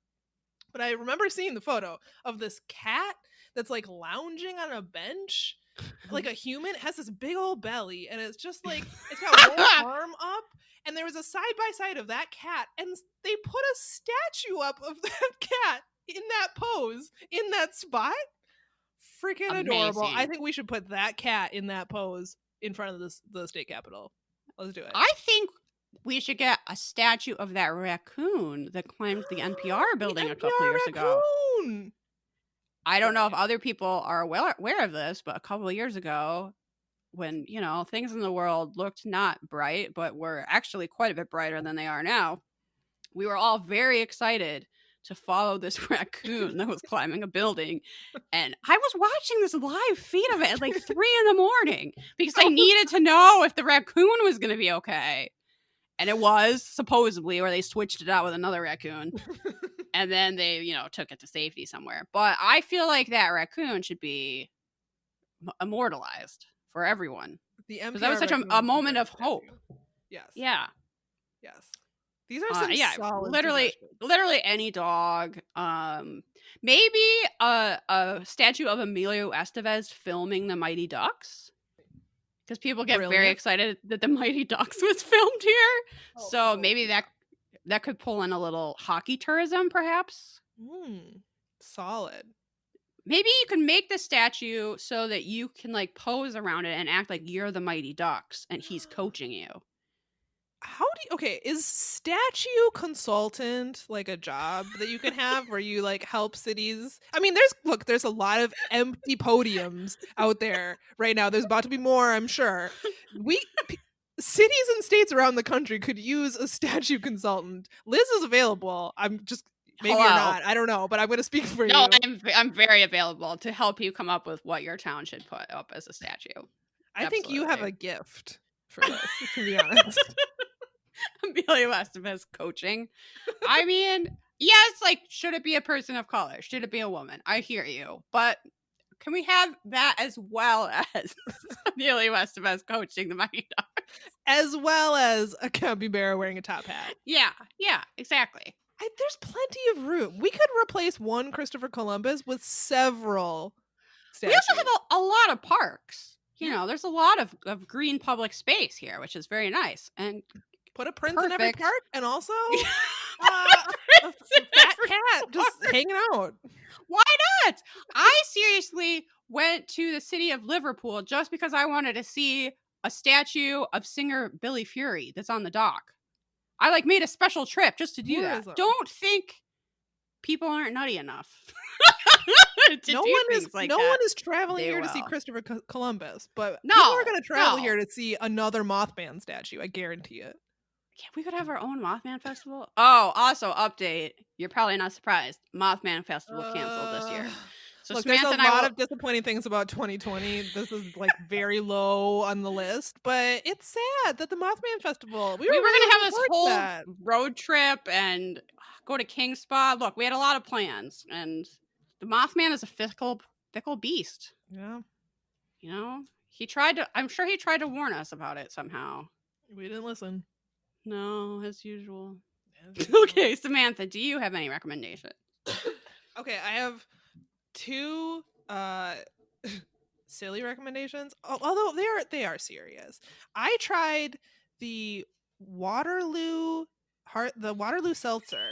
but I remember seeing the photo of this cat that's like lounging on a bench like a human. It has this big old belly, and it's just like, it's got one arm up, and there was a side by side of that cat, and they put a statue up of that cat in that pose in that spot. Freaking adorable. I think we should put that cat in that pose in front of the state capitol. Let's do it. I think we should get a statue of that raccoon that climbed the NPR building a couple years ago. I don't know if other people are aware of this, but a couple of years ago, when, things in the world looked not bright, but were actually quite a bit brighter than they are now, we were all very excited to follow this raccoon that was climbing a building. And I was watching this live feed of it at like 3 a.m. because I needed to know if the raccoon was going to be okay. And it was, supposedly, or they switched it out with another raccoon. And then they, took it to safety somewhere. But I feel like that raccoon should be immortalized for everyone. Because that was such a moment of hope. Yes. Yeah. Yes. These are some solid literally any dog. Maybe a statue of Emilio Estevez filming the Mighty Ducks. Because people get very excited that the Mighty Ducks was filmed here. So maybe that could pull in a little hockey tourism, perhaps. Solid. Maybe you can make the statue so that you can like pose around it and act like you're the Mighty Ducks and he's coaching you. Is statue consultant like a job that you can have where you like help cities? I mean, there's a lot of empty podiums out there right now. There's about to be more, I'm sure. Cities and states around the country could use a statue consultant. Liz is available. I'm just maybe you're not. I don't know, but I'm going to speak for you. No, I'm very available to help you come up with what your town should put up as a statue. I think you have a gift for this, to be honest. Emilio Estevez coaching. I mean, yes, like, should it be a person of color? Should it be a woman? I hear you. But can we have that as well as Emilio Estevez coaching the Mighty Ducks? As well as a capybara wearing a top hat. Yeah, exactly. There's plenty of room. We could replace one Christopher Columbus with several statues. We also have a lot of parks. There's a lot of green public space here, which is very nice. And put a prince in every park, and also a fat cat just hanging out. Why not? I seriously went to the city of Liverpool just because I wanted to see a statue of singer Billy Fury that's on the dock. I made a special trip just to do that. Don't think people aren't nutty enough. No one is traveling here to see Christopher Columbus, but people are going to travel here to see another Mothman statue. I guarantee it. Yeah, we could have our own Mothman festival. Oh, also update. You're probably not surprised. Mothman festival canceled this year. So look, there's a lot of disappointing things about 2020. This is very low on the list, but it's sad that the Mothman festival. We were going to have this whole road trip and go to King Spa. Look, we had a lot of plans, and the Mothman is a fickle beast. Yeah, I'm sure he tried to warn us about it somehow. We didn't listen. No, as usual. Okay, Samantha, do you have any recommendations? Okay, I have 2 silly recommendations, although they are serious. I tried the Waterloo seltzer.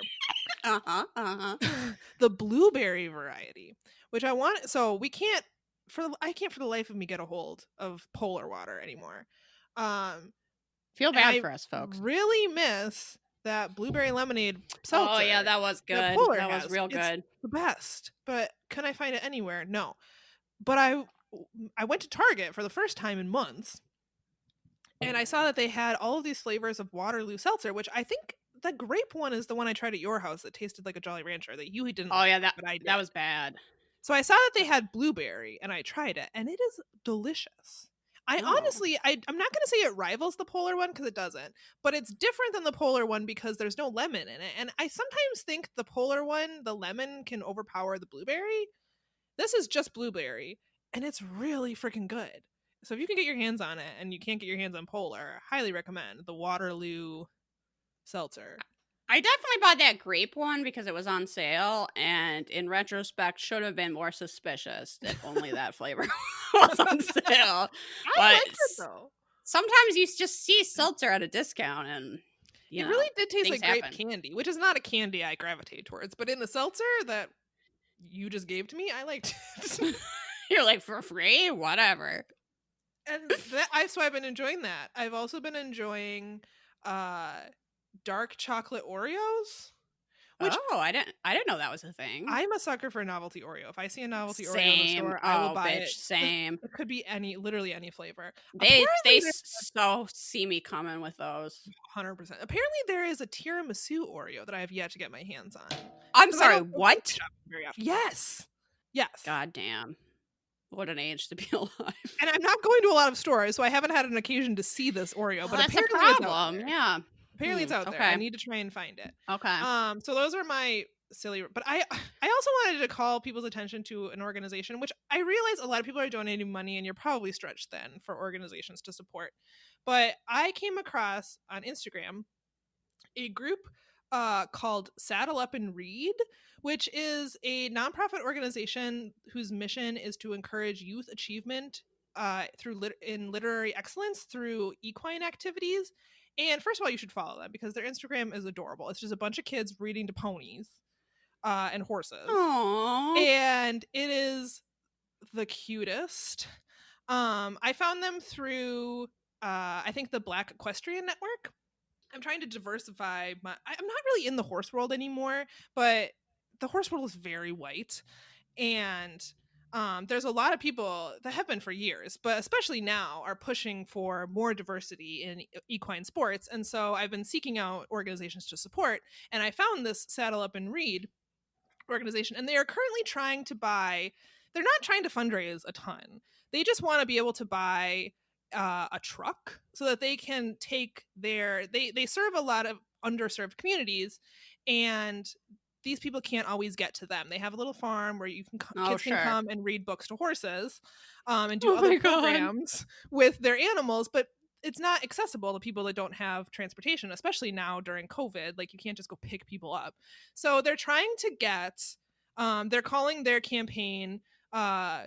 The blueberry variety, which I want. So I can't for the life of me get a hold of polar water anymore. Feel bad for us, folks. Really miss that blueberry lemonade seltzer. Oh yeah, that was good. That was real good. It's the best. But can I find it anywhere? No. But I went to Target for the first time in months, and I saw that they had all of these flavors of Waterloo seltzer, which I think the grape one is the one I tried at your house that tasted like a Jolly Rancher that you didn't. Oh yeah, that was bad. So I saw that they had blueberry, and I tried it, and it is delicious. Honestly, I'm not going to say it rivals the polar one because it doesn't, but it's different than the polar one because there's no lemon in it. And I sometimes think the polar one, the lemon can overpower the blueberry. This is just blueberry, and it's really freaking good. So if you can get your hands on it and you can't get your hands on polar, I highly recommend the Waterloo seltzer. I definitely bought that grape one because it was on sale, and in retrospect, should have been more suspicious that only that flavor was on sale. I liked it though. Sometimes you just see seltzer at a discount, and it really did taste like grape candy, which is not a candy I gravitate towards. But in the seltzer that you just gave to me, I liked it. You're like, for free, whatever. And so I've been enjoying that. I've also been enjoying dark chocolate Oreos. Which, I didn't know that was a thing. I'm a sucker for a novelty Oreo. If I see a novelty Oreo in the store, I will buy it. Same. It could be literally any flavor. They so see me coming with those. 100%. Apparently there is a tiramisu Oreo that I have yet to get my hands on. I'm 'Cause I sorry, don't go what? grocery shopping very often. Yes. God damn. What an age to be alive. And I'm not going to a lot of stores, so I haven't had an occasion to see this Oreo, but that's a apparently it's out problem. there. Yeah. Apparently it's out there. I need to try and find it. Okay. So those are my silly, but I also wanted to call people's attention to an organization, which I realize a lot of people are donating money and you're probably stretched thin for organizations to support. But I came across on Instagram a group called Saddle Up and Read, which is a nonprofit organization whose mission is to encourage youth achievement in literary excellence through equine activities. And first of all, you should follow them because their Instagram is adorable. It's just a bunch of kids reading to ponies and horses. Aww. And it is the cutest. I found them through, I think, the Black Equestrian Network. I'm trying to diversify I'm not really in the horse world anymore, but the horse world is very white. And there's a lot of people that have been for years, but especially now are pushing for more diversity in equine sports. And so I've been seeking out organizations to support. And I found this Saddle Up and Read organization. And they are currently trying to they're not trying to fundraise a ton. They just want to be able to buy a truck so that they can take they serve a lot of underserved communities, and these people can't always get to them. They have a little farm where you can kids can come and read books to horses and do other programs with their animals, but it's not accessible to people that don't have transportation, especially now during COVID. Like, you can't just go pick people up. So they're trying to get they're calling their campaign I'm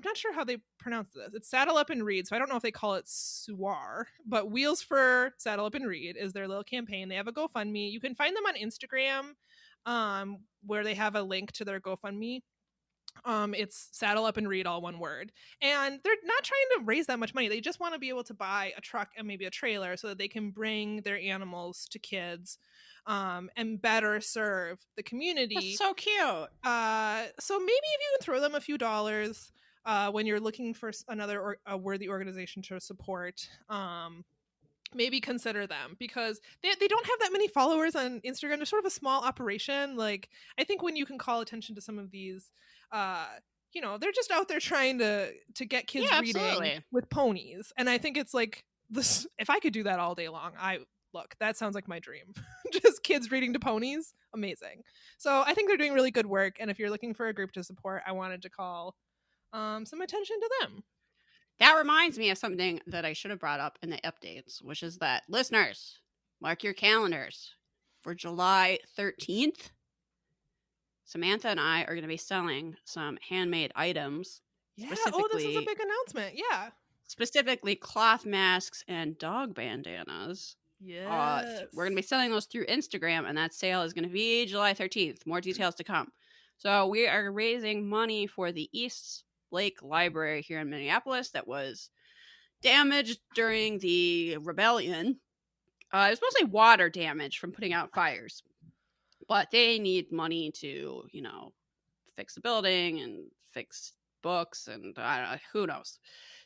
not sure how they pronounce this. It's Saddle Up and Read, so I don't know if they call it SUAR, but Wheels for Saddle Up and Read is their little campaign. They have a GoFundMe. You can find them on Instagram, where they have a link to their GoFundMe. It's Saddle Up and Read, all one word. And they're not trying to raise that much money. They just want to be able to buy a truck and maybe a trailer so that they can bring their animals to kids and better serve the community. That's so cute. So maybe if you can throw them a few dollars when you're looking for another a worthy organization to support, maybe consider them, because they don't have that many followers on Instagram. They're sort of a small operation. Like, I think when you can call attention to some of these, they're just out there trying to get kids reading with ponies. And I think it's like this. If I could do that all day long, look, that sounds like my dream. Just kids reading to ponies. Amazing. So I think they're doing really good work. And if you're looking for a group to support, I wanted to call some attention to them. That reminds me of something that I should have brought up in the updates, which is that, listeners, mark your calendars for July 13th. Samantha and I are going to be selling some handmade items. Yeah. Oh, this is a big announcement. Yeah. Specifically cloth masks and dog bandanas. Yes. We're going to be selling those through Instagram, and that sale is going to be July 13th. More details to come. So we are raising money for the East Lake Library here in Minneapolis that was damaged during the rebellion. It was mostly water damage from putting out fires. But they need money to, fix the building and fix books and who knows.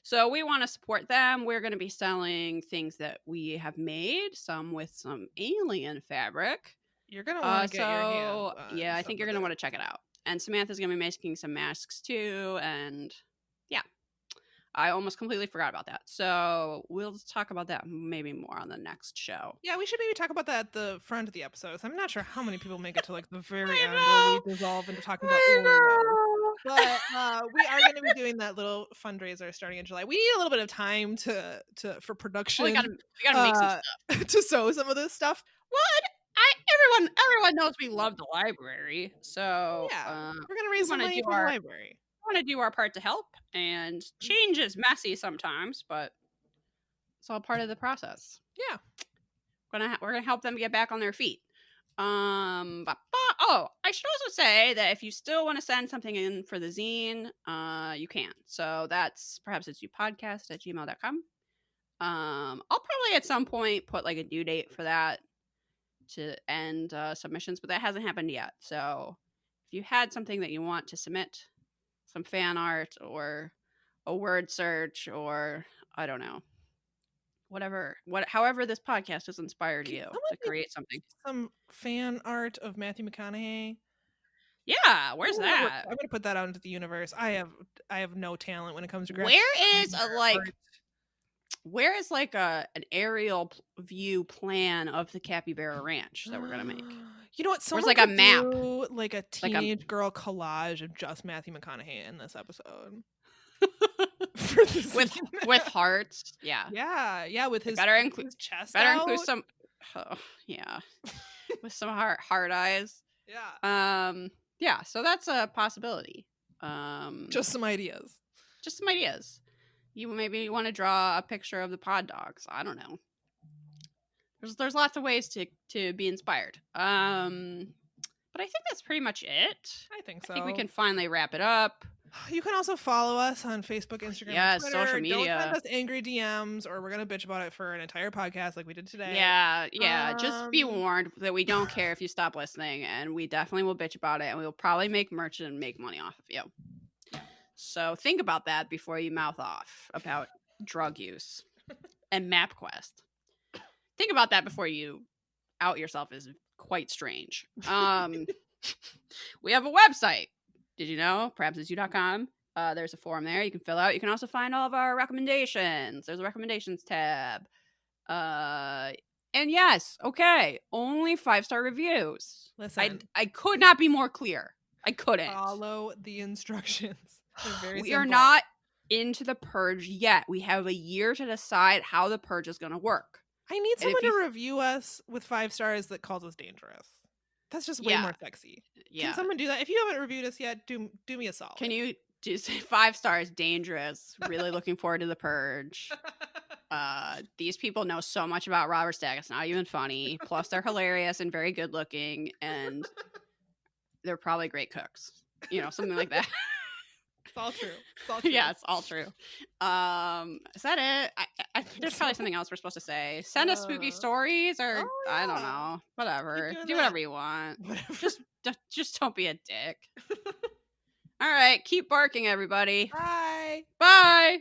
So we want to support them. We're going to be selling things that we have made, some with some alien fabric. You're going to want to get your hands on I think you're going to want to check it out. And Samantha's going to be making some masks too. And yeah, I almost completely forgot about that. So we'll talk about that maybe more on the next show. Yeah, we should maybe talk about that at the front of the episodes. I'm not sure how many people make it to like the very end where we dissolve into talking about Oreo. But we are going to be doing that little fundraiser starting in July. We need a little bit of time for production. We gotta make some stuff to sew some of this stuff. Everyone knows we love the library, so yeah, we're gonna raise some money for the library. We want to do our part to help, and change is messy sometimes, but it's all part of the process. Yeah, we're gonna help them get back on their feet. I should also say that if you still want to send something in for the zine, you can. So that's perhaps it's podcast@gmail.com. I'll probably at some point put like a due date for that to end submissions, but that hasn't happened yet. So if you had something that you want to submit, some fan art or a word search, or I don't know, however this podcast has inspired you to create something. Some fan art of Matthew McConaughey. Yeah, where's that? I'm gonna put that out into the universe. I have no talent when it comes to graphic Where is like an aerial view plan of the Capybara Ranch that we're gonna make? You know what? Someone like a could map, do, like a teenage girl collage of just Matthew McConaughey in this episode. with hearts, yeah, with his his chest. Include some, with some heart eyes. Yeah. So that's a possibility. Just some ideas. You maybe want to draw a picture of the pod dogs. I don't know. There's lots of ways to be inspired. But I think that's pretty much it. I think so. I think we can finally wrap it up. You can also follow us on Facebook, Instagram, and Twitter. Social media. Don't send us angry DMs, or we're gonna bitch about it for an entire podcast like we did today. Yeah. Just be warned that we don't care if you stop listening, and we definitely will bitch about it, and we will probably make merch and make money off of you. So think about that before you mouth off about drug use and MapQuest. Think about that before you out yourself as quite strange. We have a website. Did you know? PerhapsIt'sYou.com. There's a form there you can fill out. You can also find all of our recommendations. There's a recommendations tab. And yes, okay, only 5-star reviews. Listen, I could not be more clear. I couldn't. Follow the instructions. We are not into the purge yet. We have a year to decide how the purge is going to work. I need someone to review us with 5 stars that calls us dangerous. That's just way more sexy. Yeah. Can someone do that? If you haven't reviewed us yet, do me a solid. Can you just say 5 stars, dangerous, really looking forward to the purge. These people know so much about Robert Stack, it's not even funny. Plus they're hilarious and very good looking, and they're probably great cooks. Something like that. It's all true. Yeah, it's all true. Is that it? I think there's probably something else we're supposed to say. Send us spooky stories, or I don't know. Whatever. Do whatever you want. Just don't be a dick. All right, keep barking, everybody. Bye. Bye.